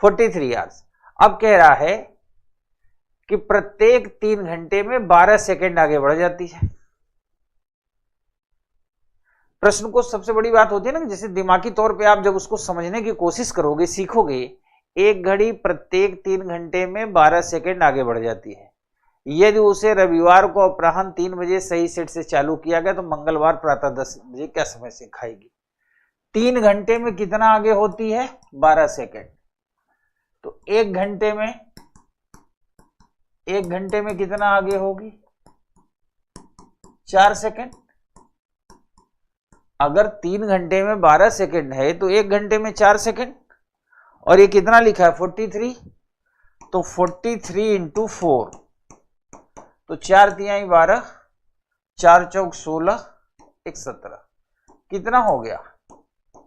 43 आवर्स। अब कह रहा है कि प्रत्येक 3 घंटे में 12 सेकंड आगे बढ़ जाती है। प्रश्न को सबसे बड़ी बात होती है ना, जैसे दिमागी तौर पे आप जब उसको समझने की कोशिश करोगे, सीखोगे, एक घड़ी प्रत्येक 3 घंटे में 12 सेकंड आगे बढ़ जाती है। यदि उसे रविवार को अपराह्न 3 बजे सही सेट से चालू किया गया तो मंगलवार प्रातः 10 बजे क्या समय से खाएगी? 3 घंटे में कितना आगे होती है? 12 सेकंड। तो 1 घंटे में कितना आगे होगी? 4 सेकंड। अगर 3 घंटे में 12 सेकंड है तो 1 घंटे में 4 सेकंड। और ये कितना लिखा है? 43। तो 43 इंटू 4, तो 4 तिहाई 12, 4 चौक 16, 1 17, कितना हो गया?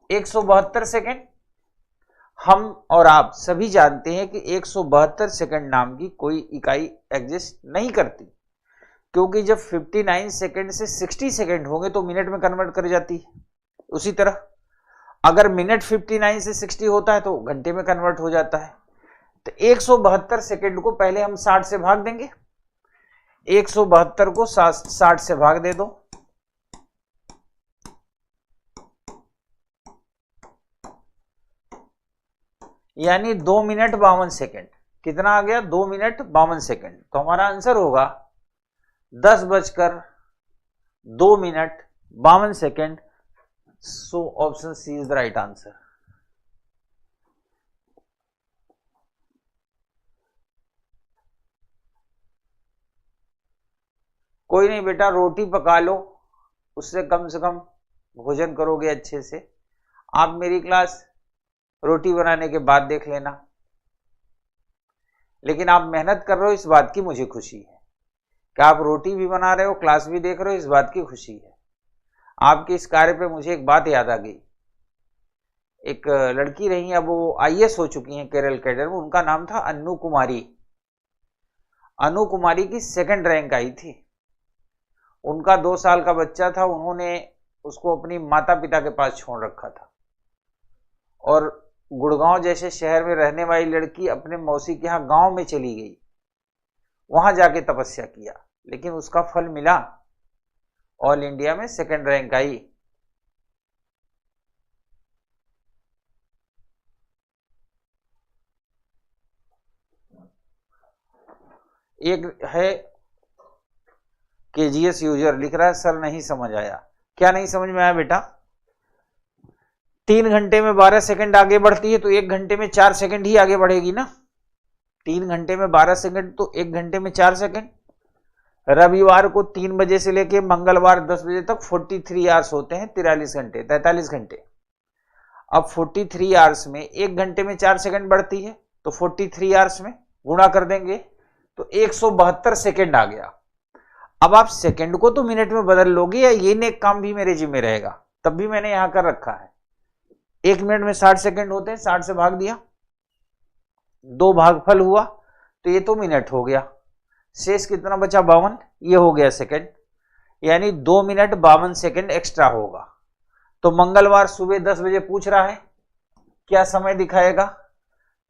172 सेकंड। हम और आप सभी जानते हैं कि 172 सेकंड नाम की कोई इकाई एग्जिस्ट नहीं करती, क्योंकि जब 59 सेकंड से 60 सेकंड होंगे तो मिनट में कन्वर्ट कर जाती है। उसी तरह अगर मिनट 59 से 60 होता है तो घंटे में कन्वर्ट हो जाता है। तो 172 सेकंड को पहले हम 60 से भाग देंगे। 172 को 60 से भाग दे दो, यानी 2 मिनट 52 सेकेंड। कितना आ गया? 2 मिनट 52 सेकेंड। तो हमारा आंसर होगा 10:02 minute 52 second. So option C is the right answer. कोई नहीं बेटा, रोटी पका लो, उससे कम से कम भोजन करोगे अच्छे से। आप मेरी क्लास रोटी बनाने के बाद देख लेना, लेकिन आप मेहनत कर रहे हो, इस बात की मुझे खुशी है कि आप रोटी भी बना रहे हो, क्लास भी देख रहे हो, इस बात की खुशी है। आपके इस कार्य पे मुझे एक बात याद आ गई। एक लड़की रही, अब वो आईएएस हो चुकी हैं केरल कैडर में, उनका नाम था अनु कुमारी। अनु कुमारी की सेकंड रैंक आई थी। उनका 2 साल का बच्चा था, उन्होंने उसको अपनी माता पिता के पास छोड़ रखा था, और गुड़गांव जैसे शहर में रहने वाली लड़की अपने मौसी के यहाँ गांव में चली गई, वहां जाके तपस्या किया, लेकिन उसका फल मिला, ऑल इंडिया में सेकंड रैंक आई। एक है केजीएस यूजर लिख रहा है, सर नहीं समझ आया। क्या नहीं समझ में आया बेटा? 3 घंटे में 12 सेकंड आगे बढ़ती है, तो 1 घंटे में 4 सेकंड ही आगे बढ़ेगी ना। 3 घंटे में 12 सेकंड, तो 1 घंटे में 4 सेकंड। रविवार को 3 बजे से लेके मंगलवार 10 बजे तक 43 आवर्स होते हैं, 43 घंटे, 43 घंटे। अब 43 आवर्स में 1 घंटे में 4 सेकंड बढ़ती है, तो 43 आवर्स में गुणा कर देंगे, तो 172 सेकंड आ गया। अब आप सेकंड को तो मिनट में बदल लोगे, या ये नेक काम भी मेरे जिम्मे रहेगा? तब भी मैंने यहां कर रखा है। 1 मिनट में 60 सेकंड होते हैं, 60 से भाग दिया, 2 भागफल हुआ, तो ये तो मिनट हो गया। शेष कितना बचा? 52। ये हो गया सेकंड, यानी 2 मिनट 52 सेकंड एक्स्ट्रा होगा। तो मंगलवार सुबह 10 बजे पूछ रहा है, क्या समय दिखाएगा?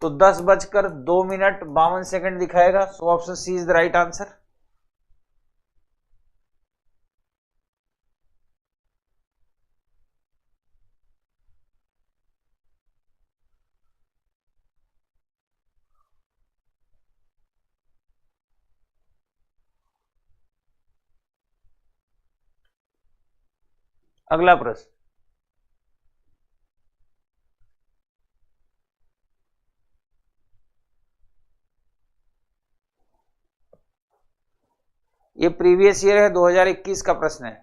तो 10:02 मिनट 52 सेकंड दिखाएगा। So option C is the right answer. अगला प्रश्न, ये प्रीवियस ईयर है, 2021 का प्रश्न है।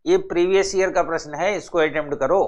ये प्रीवियस ईयर का प्रश्न है, इसको अटेम्प्ट करो।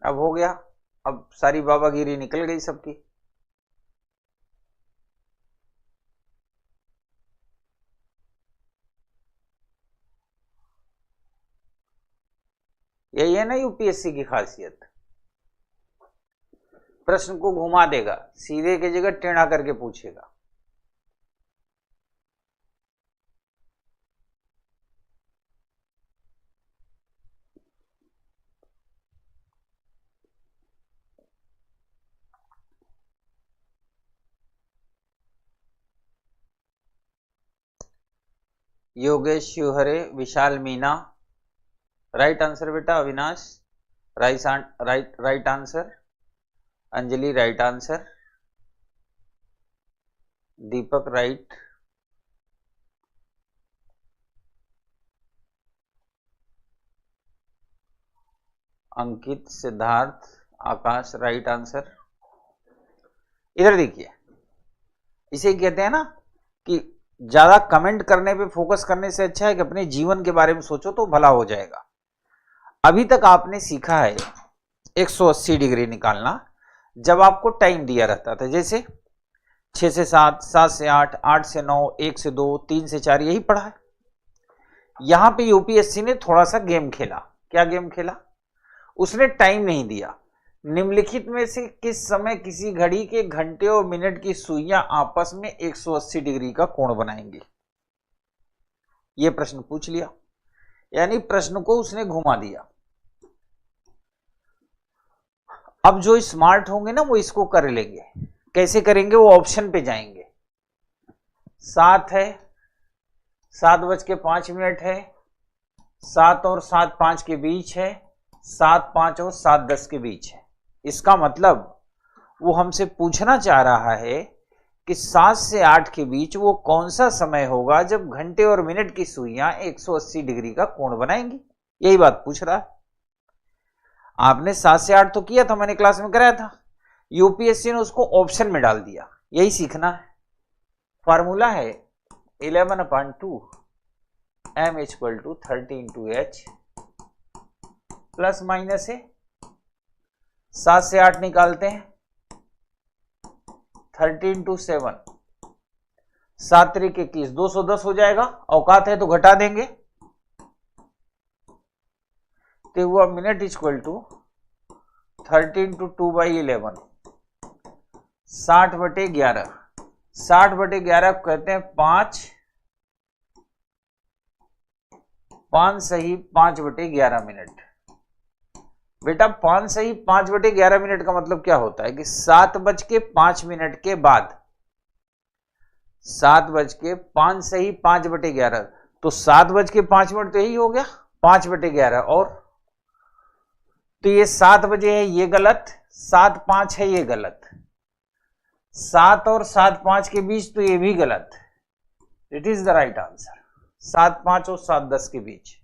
अब हो गया, अब सारी बाबागिरी निकल गई सबकी। यही है ना यूपीएससी की खासियत, प्रश्न को घुमा देगा, सीधे की जगह टेढ़ा करके पूछेगा। योगेश शिवहरे, विशाल मीना, राइट आंसर बेटा। Avinash right answer. Anjali right answer. Deepak right. Ankit, Siddharth, Aakash right answer. इधर देखिए, इसे कहते हैं ना कि ज्यादा कमेंट करने पे फोकस करने से अच्छा है कि अपने जीवन के बारे में सोचो तो भला हो जाएगा। अभी तक आपने सीखा है 180 डिग्री निकालना जब आपको टाइम दिया रहता था, जैसे 6 से 7, 7 से 8, 8 से 9, 1 से 2, 3 से 4, यही पढ़ा है। यहां पे यूपीएससी ने थोड़ा सा गेम खेला। क्या गेम खेला? उसने टाइम नहीं दिया। निम्नलिखित में से किस समय किसी घड़ी के घंटे और मिनट की सुइयां आपस में 180 डिग्री का कोण बनाएंगी? यह प्रश्न पूछ लिया, यानी प्रश्न को उसने घुमा दिया। अब जो स्मार्ट होंगे ना वो इसको कर लेंगे। कैसे करेंगे? वो ऑप्शन पे जाएंगे। 7 है, 7:05 है, 7 और 7:05 के बीच है, 7:05 और 7:10 के बीच है। इसका मतलब वो हमसे पूछना चाह रहा है कि 7 से 8 के बीच वो कौन सा समय होगा जब घंटे और मिनट की सुइयां 180 डिग्री का कोण बनाएंगी। यही बात पूछ रहा है। आपने 7 से 8 तो किया था, मैंने क्लास में कराया था। यूपीएससी ने उसको ऑप्शन में डाल दिया। यही सीखना है। फॉर्मूला है 11/2 m = 30 × h प्लस माइनस है। 7 से 8 निकालते हैं, 13 × 7, 7 × 21, 210 हो जाएगा। औकात है तो घटा देंगे, तो हुआ मिनट = 13 × 2/11, 60/11। 60/11 कहते हैं 5 सही 5/11 मिनट। बेटा 5 सही 5/11 मिनट का मतलब क्या होता है कि 7:05 के बाद, 7:05 सही 5/11, तो 7:05 तो यही हो गया 5/11। और तो ये 7 बजे है, ये गलत। 7:05 है, ये गलत। 7 और 7:05 के बीच तो ये भी गलत। It is the right answer. 7:05 और 7:10 के बीच।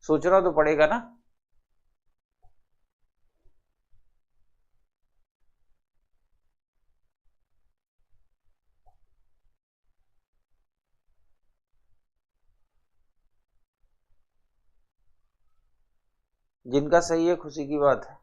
सोचना तो पड़ेगा ना। जिनका सही है खुशी की बात है।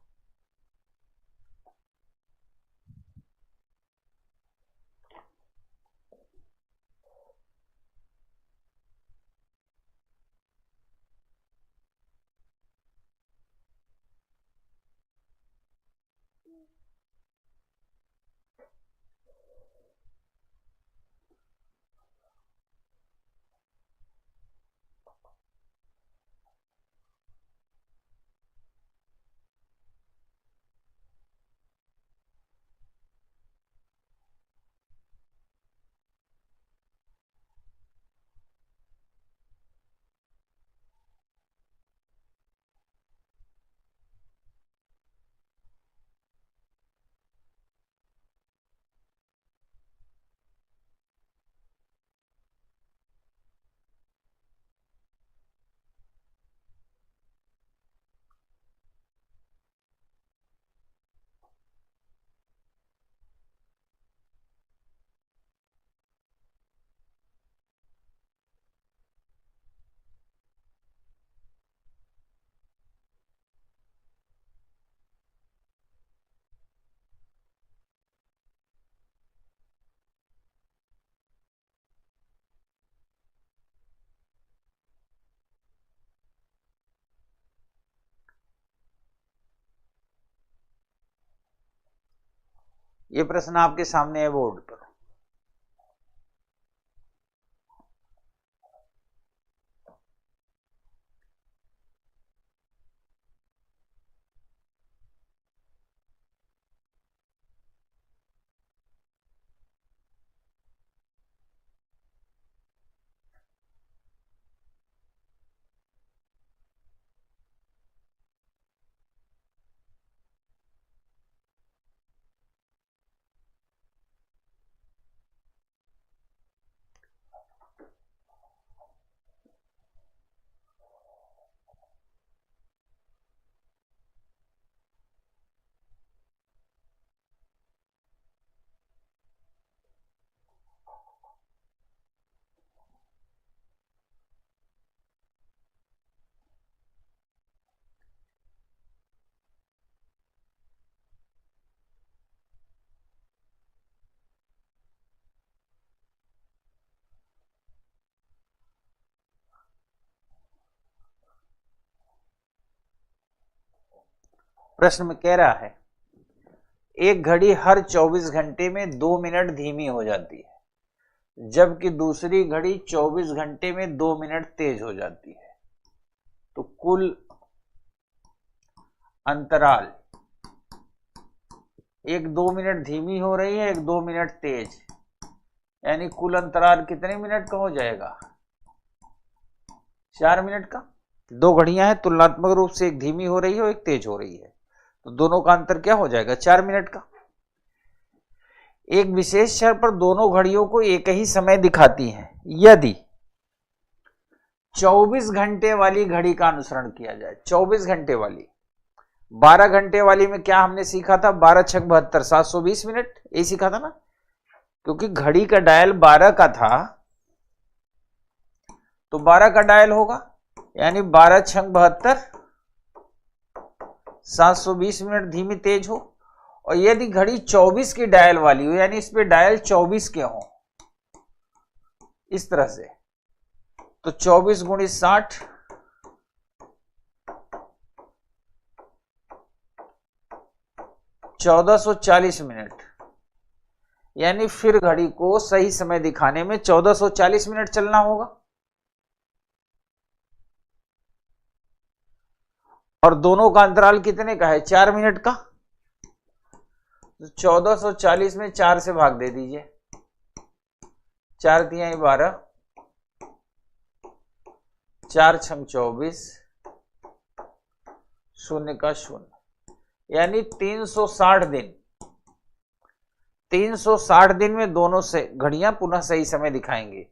ये प्रश्न आपके सामने है बोर्ड पर। प्रश्न में कह रहा है एक घड़ी हर 24 घंटे में 2 मिनट धीमी हो जाती है जबकि दूसरी घड़ी 24 घंटे में 2 मिनट तेज हो जाती है, तो कुल अंतराल एक 2 मिनट धीमी हो रही है, एक 2 मिनट तेज, यानी कुल अंतराल कितने मिनट का हो जाएगा? 4 मिनट का। दो घड़ियां हैं, तुलनात्मक रूप से एक धीमी हो रही है और एक तेज हो रही है, तो दोनों का अंतर क्या हो जाएगा? 4 मिनट का। एक विशेष क्षण पर दोनों घड़ियों को एक ही समय दिखाती हैं यदि 24 घंटे वाली घड़ी का अनुसरण किया जाए। 24 घंटे वाली, 12 घंटे वाली में क्या हमने सीखा था? 12 छक 72, 720 मिनट, यही सीखा था ना, क्योंकि घड़ी का डायल 12 का था तो 12 का डायल होगा, यानी 12 छक 72, 720 मिनट धीमी तेज हो। और यदि घड़ी 24 की डायल वाली हो, यानी इस पे डायल 24 के हो इस तरह से, तो 24 गुणी 60, 1440 मिनट, यानी फिर घड़ी को सही समय दिखाने में 1440 मिनट चलना होगा। और दोनों का अंतराल कितने का है? 4 मिनट का। तो 1440 में 4 से भाग दे दीजिए, 4 तिहाई 12, 4 छंग 24, शून्य का शून्य, यानी 360 दिन। 360 दिन में दोनों से घड़ियां पुनः सही समय दिखाएंगे।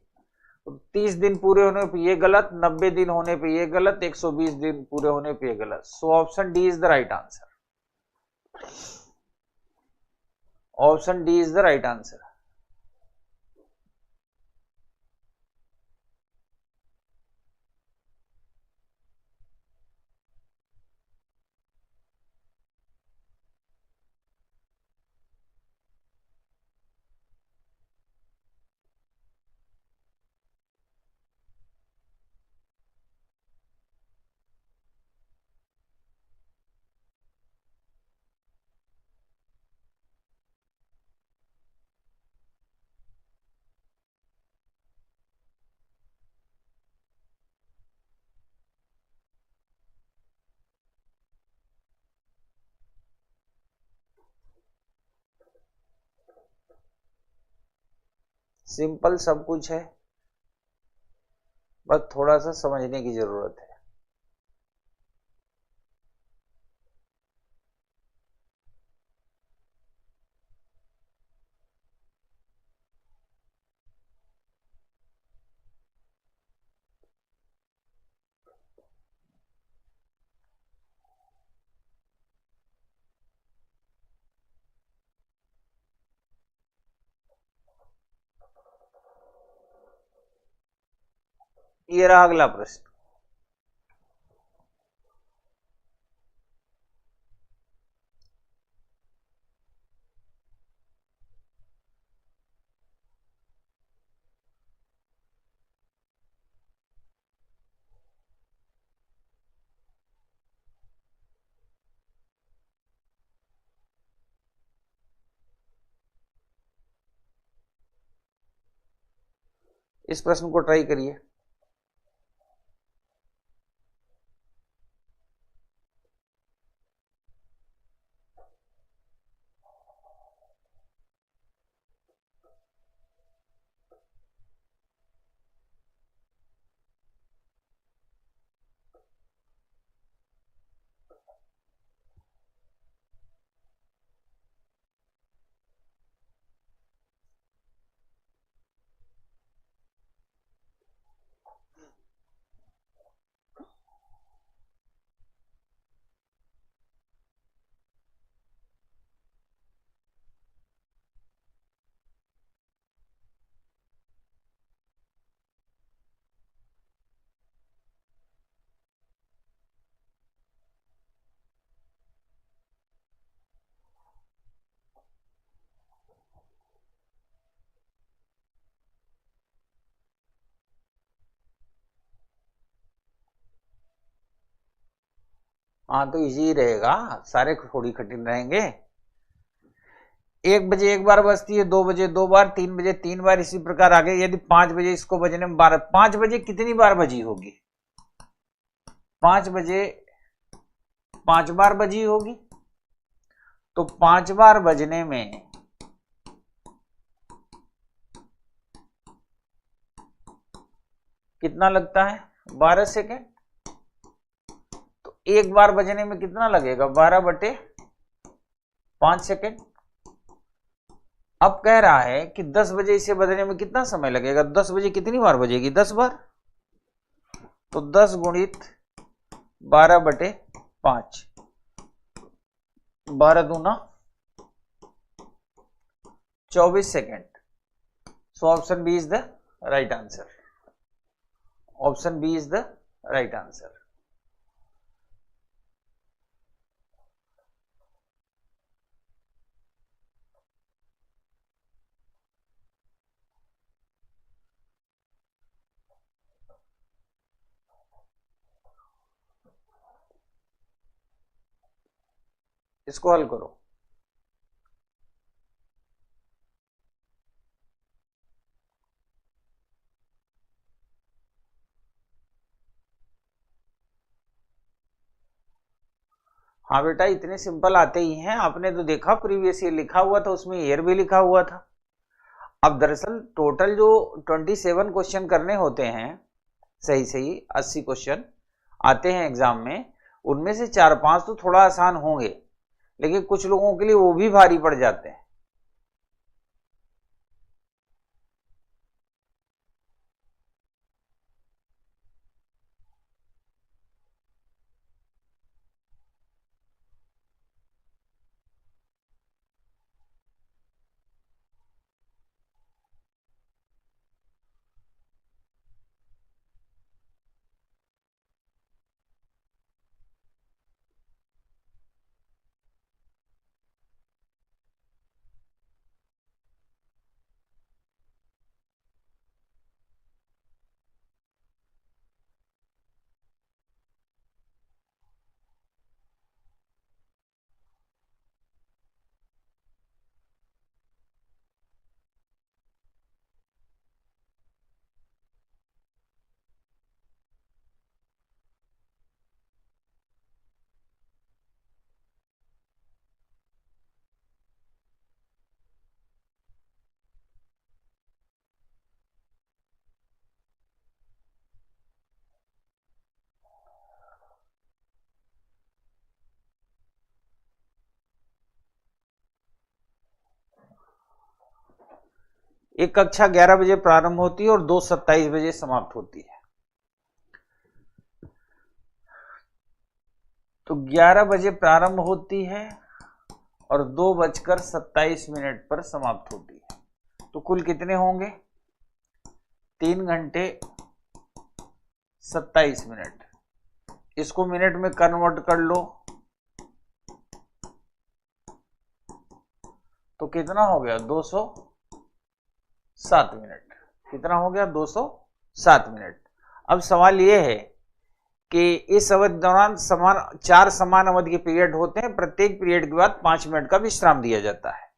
30 दिन पूरे होने पे ये गलत, 90 दिन होने पे ये गलत, 120 दिन पूरे होने पे ये गलत। So option D is the right answer. Option D is the right answer. Simple सब कुछ है, बस थोड़ा सा समझने की जरूरत है। ये रहा अगला प्रश्न। इस प्रश्न को ट्राई करिए। हाँ तो इजी रहेगा, सारे थोड़ी कठिन रहेंगे। 1 बजे एक बार बजती है, 2 बजे 2 बार, 3 बजे 3 बार, इसी प्रकार आगे। यदि 5 बजे इसको बजने में 12, 5 बजे कितनी बार बजी होगी? 5 बजे 5 बार बजी होगी। तो 5 बार बजने में कितना लगता है? 12 सेकेंड। तो एक बार बजने में कितना लगेगा? 12/5 सेकेंड। अब कह रहा है कि 10 बजे इसे बजने में कितना समय लगेगा? 10 बजे कितनी बार बजेगी? 10 बार। तो 10 गुणित 12/5, 12 दूना 24 second. So option B is the right answer. Option B is the right answer. इसको हल करो। हाँ बेटा, इतने सिंपल आते ही हैं। आपने तो देखा प्रीवियस ईयर लिखा हुआ था, उसमें ईयर भी लिखा हुआ था। अब दरअसल टोटल जो 27 क्वेश्चन करने होते हैं, सही सही 80 क्वेश्चन आते हैं एग्जाम में, उनमें से 4-5 तो थोड़ा आसान होंगे, लेकिन कुछ लोगों के लिए वो भी भारी पड़ जाते हैं। एक कक्षा 11 बजे प्रारंभ होती है और 2:27 बजे समाप्त होती है। तो 11 बजे प्रारंभ होती है और 2:27 पर समाप्त होती है। तो कुल कितने होंगे? 3 घंटे 27 मिनट। इसको मिनट में कन्वर्ट कर लो तो कितना हो गया? 207 मिनट। कितना हो गया? 207 मिनट। अब सवाल यह है कि इस अवधि दौरान 4 समान अवधि के पीरियड होते हैं, प्रत्येक पीरियड के बाद 5 मिनट का विश्राम दिया जाता है।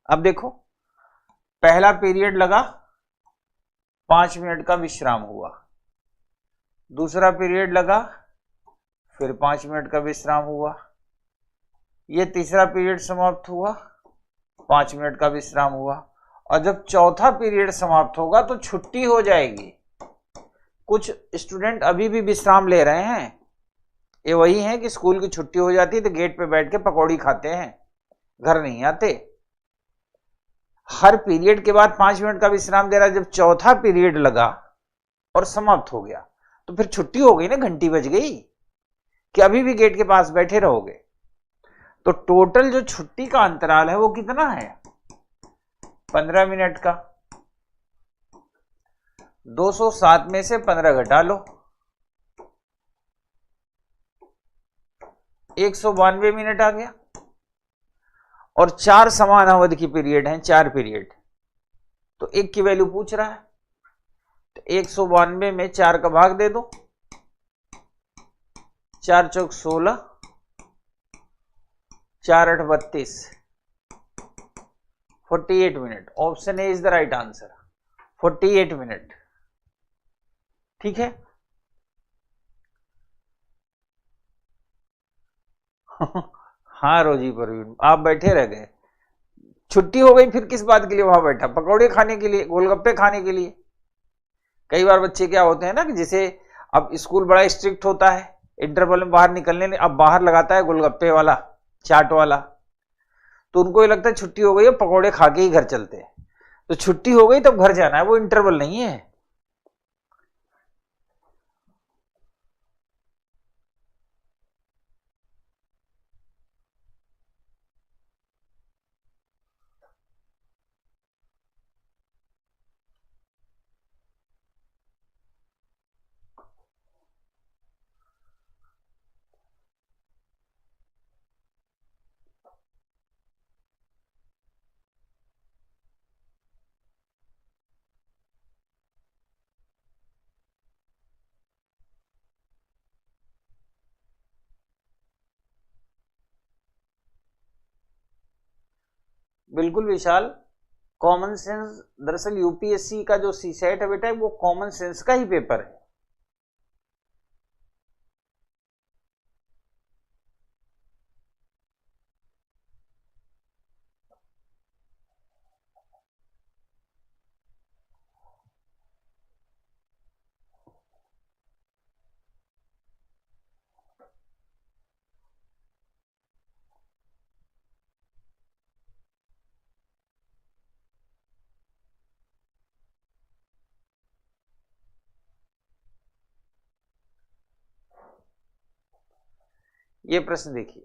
अब देखो, पहला पीरियड लगा, 5 मिनट का विश्राम हुआ। दूसरा पीरियड लगा, फिर 5 मिनट का विश्राम हुआ। यह तीसरा पीरियड समाप्त हुआ, 5 मिनट का विश्राम हुआ। और जब चौथा पीरियड समाप्त होगा तो छुट्टी हो जाएगी। कुछ स्टूडेंट अभी भी विश्राम ले रहे हैं। ये वही हैं कि स्कूल की छुट्टी हो जाती है तो गेट पे बैठ के पकौड़ी खाते हैं, घर नहीं आते। हर पीरियड के बाद 5 मिनट का विश्राम दे रहा है। जब चौथा पीरियड लगा और समाप्त हो गया तो फिर छुट्टी हो गई ना, घंटी बज गई कि अभी भी गेट के पास बैठे रहोगे। तो टोटल जो छुट्टी का अंतराल है वो कितना है? 15 मिनट का। 207 में से 15 घटा लो, 192 मिनट आ गया। और 4 समान अवधि की पीरियड हैं, 4 पीरियड, तो 1 की वैल्यू पूछ रहा है। तो 192 में 4 का भाग दे दो, 4 चौक 16, 4 8 32, 48 minute. Option A is the right answer, 48 minute. ठीक है। हाँ रोजी परवीन, आप बैठे रह गए, छुट्टी हो गई, फिर किस बात के लिए वहां बैठा? पकौड़े खाने के लिए, गोलगप्पे खाने के लिए। कई बार बच्चे क्या होते हैं ना कि जैसे अब स्कूल बड़ा स्ट्रिक्ट होता है, इंटरवल में बाहर निकलने नहीं, अब बाहर लगाता है गोलगप्पे वाला, चाट वाला, तो उनको ये लगता है छुट्टी हो गई है, पकौड़े खा के ही घर चलते हैं। तो छुट्टी हो गई तब घर जाना है, वो इंटरवल नहीं है। बिल्कुल विशाल, कॉमन सेंस, दरअसल यूपीएससी का जो सीसेट है बेटा, वो कॉमन सेंस का ही पेपर है। ये प्रश्न देखिए,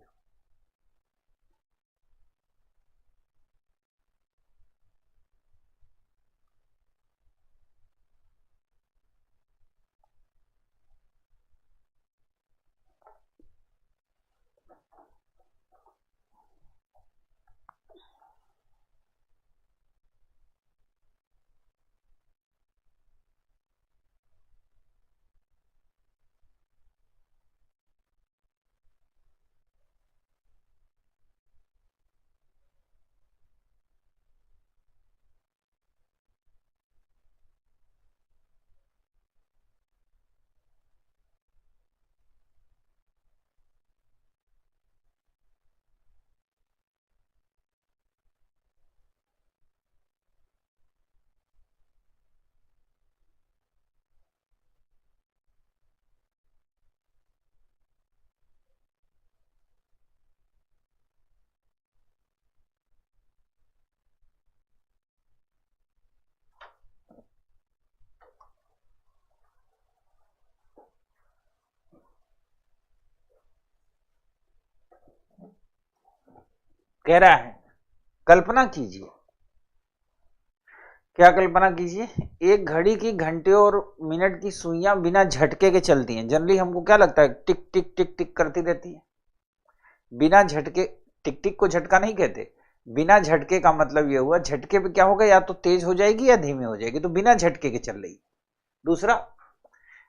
कह रहा है कल्पना कीजिए, क्या कल्पना कीजिए, एक घड़ी की घंटे और मिनट की सुइयां बिना झटके के चलती हैं। जनरली हमको क्या लगता है, टिक टिक टिक टिक करती रहती है, बिना झटके। टिक टिक को झटका नहीं कहते, बिना झटके का मतलब यह हुआ, झटके पे क्या होगा, या तो तेज हो जाएगी या धीमी हो जाएगी, तो बिना झटके के चल रही है। दूसरा,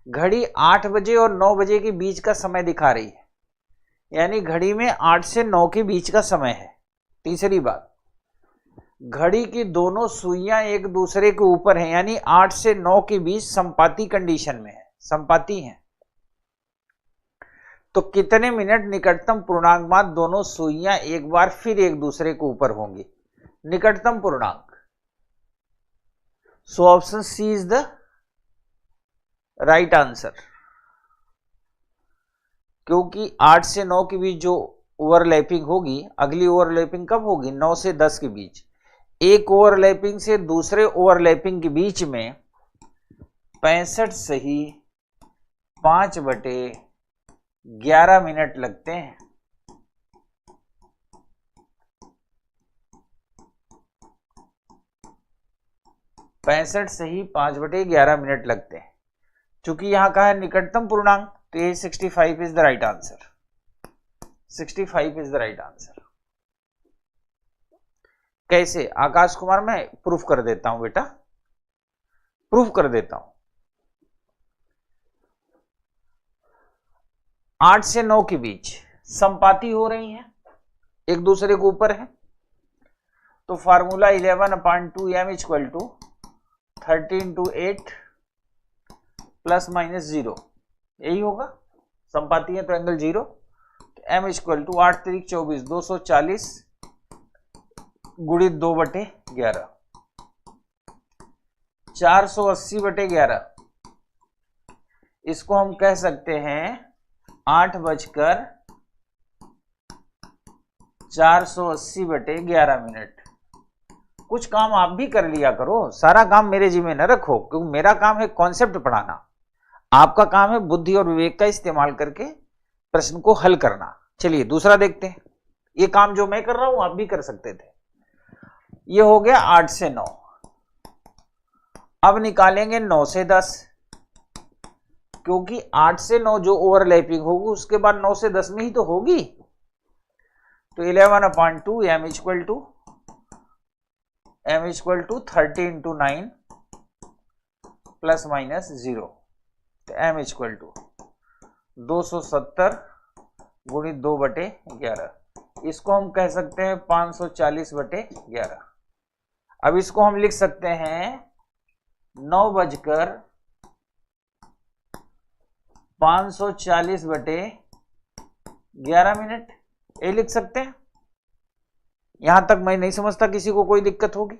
घड़ी 8 बजे और 9 बजे के बीच का समय दिखा रही है, यानी घड़ी में 8 से 9 के बीच का समय है। तीसरी बात, घड़ी की दोनों सुइयां एक दूसरे के ऊपर हैं, यानी 8 से 9 के बीच संपाती कंडीशन में है, संपाती हैं। तो कितने मिनट निकटतम पूर्णांक बाद दोनों सुइयां एक बार फिर एक दूसरे के ऊपर होंगी? निकटतम पूर्णांक, so option C is the right answer, क्योंकि 8 से 9 के बीच जो ओवरलैपिंग होगी, अगली ओवरलैपिंग कब होगी, 9 से 10 के बीच। एक ओवरलैपिंग से दूसरे ओवरलैपिंग के बीच में 65 सही 5/11 मिनट लगते हैं। पैंसठ सही 5/11 मिनट लगते हैं। चूंकि यहां कहा है निकटतम पूर्णांक, तो ये 65 is the right answer, 65 is the right answer. कैसे आकाश कुमार, मैं प्रूफ कर देता हूं बेटा, प्रूफ कर देता हूं। 8 से 9 के बीच संपाती हो रही हैं, एक दूसरे के ऊपर है। तो formula 11/2m equal to 13/8 plus minus 0, यही होगा। संपाती है तो एंगल 0। m इक्वल टू 8 3 24 240 गुणित 2/11 480/11। इसको हम कह सकते हैं 8:480/11। कुछ काम आप भी कर लिया करो, सारा काम मेरे जिम्मे न रखो, क्योंकि मेरा काम है कॉन्सेप्ट पढ़ाना, आपका काम है बुद्धि और विवेक का इस्तेमाल करके प्रश्न को हल करना। चलिए दूसरा देखते हैं। ये काम जो मैं कर रहा हूं आप भी कर सकते थे। ये हो गया 8 से 9। अब निकालेंगे 9 से 10, क्योंकि 8 से 9 जो ओवरलैपिंग होगी उसके बाद 9 से 10 में ही तो होगी। तो 11/2m equal to 30/9 plus minus 0। तो m इक्वल टू 270 गुणित 2/11। इसको हम कह सकते हैं 540/11। अब इसको हम लिख सकते हैं 9:540/11। ये लिख सकते हैं। यहां तक मैं नहीं समझता किसी को कोई दिक्कत होगी।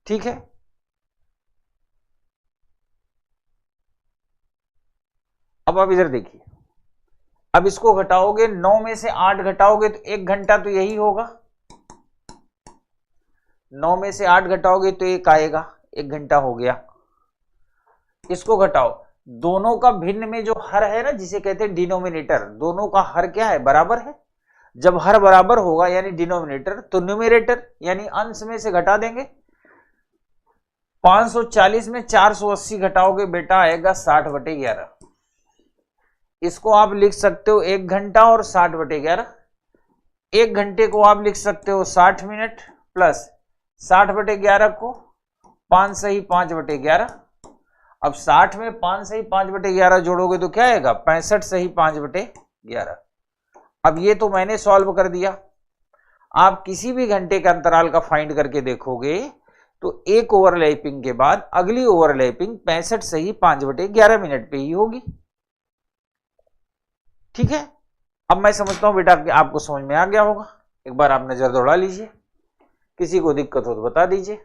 ठीक है। अब आप इधर देखिए, अब इसको घटाओगे, 9 में से 8 घटाओगे तो 1 घंटा तो यही होगा। 9 में से 8 घटाओगे तो 1 आएगा, 1 घंटा हो गया। इसको घटाओ, दोनों का भिन्न में जो हर है ना, जिसे कहते हैं डिनोमिनेटर, दोनों का हर क्या है, बराबर है। जब हर बराबर होगा यानी डिनोमिनेटर, तो न्यूमरेटर यानी अंश में से घटा देंगे। 540 में 480 घटाओगे बेटा आएगा 60/11। इसको आप लिख सकते हो 1 घंटा और 60/11। 1 घंटे को आप लिख सकते हो 60 मिनट प्लस 60/11 को 5 सही 5/11। अब 60 में 5 सही 5/11 जोड़ोगे तो क्या आएगा, 65 सही 5/11। अब ये तो मैंने सॉल्व कर दिया। आप किसी भी घंटे के अंतराल का फाइंड करके देखोगे तो एक ओवरलैपिंग के बाद अगली ओवरलैपिंग 65 सही 5/11 मिनट पे ही होगी। ठीक है। अब मैं समझता हूं बेटा आपको समझ में आ गया होगा। एक बार आप नजर दौड़ा लीजिए, किसी को दिक्कत हो तो बता दीजिए।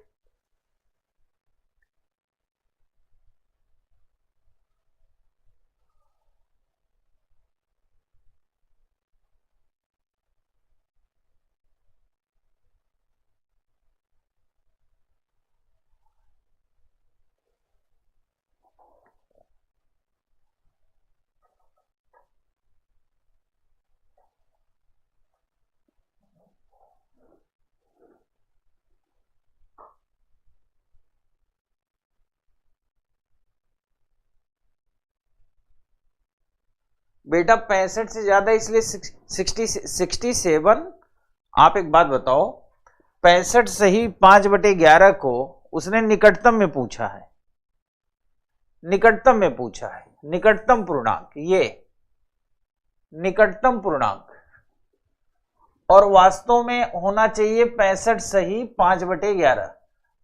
बेटा 65 से ज्यादा इसलिए 67। आप एक बात बताओ, 65 सही 5/11 को उसने निकटतम में पूछा है, निकटतम में पूछा है, निकटतम पूर्णांक, ये निकटतम पूर्णांक, और वास्तव में होना चाहिए 65 सही 5/11।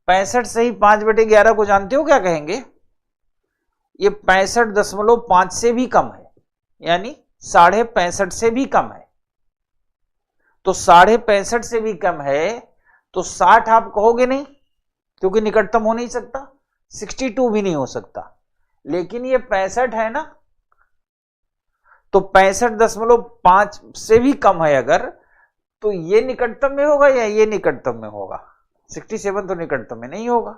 65 सही 5/11 को जानते हो क्या कहेंगे, ये 65.5 से भी कम है, यानी 65.5 से भी कम है। तो 65.5 से भी कम है तो 60 आप कहोगे नहीं, क्योंकि निकटतम हो नहीं सकता। 62 भी नहीं हो सकता, लेकिन ये 65 है ना, तो 65.5 से भी कम है अगर, तो ये निकटतम में होगा या ये निकटतम में होगा। 67 तो निकटतम में नहीं होगा।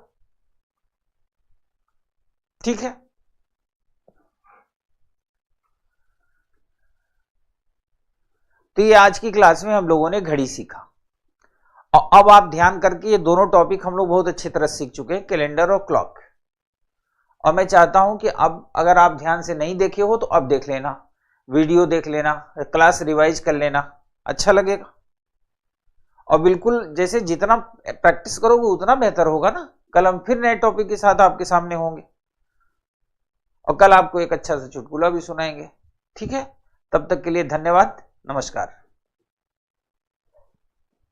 ठीक है। तो ये आज की क्लास में हम लोगों ने घड़ी सीखा, और अब आप ध्यान करके, ये दोनों टॉपिक हम लोग बहुत अच्छी तरह सीख चुके हैं, कैलेंडर और क्लॉक। और मैं चाहता हूं कि अब अगर आप ध्यान से नहीं देखे हो तो अब देख लेना, वीडियो देख लेना, क्लास रिवाइज कर लेना, अच्छा लगेगा। और बिल्कुल जैसे जितना प्रैक्टिस करोगे उतना बेहतर होगा ना। कल हम फिर नए टॉपिक के साथ आपके सामने होंगे। और कल आपको एक अच्छा सा चुटकुला भी सुनाएंगे। ठीक है, तब तक के लिए धन्यवाद, नमस्कार।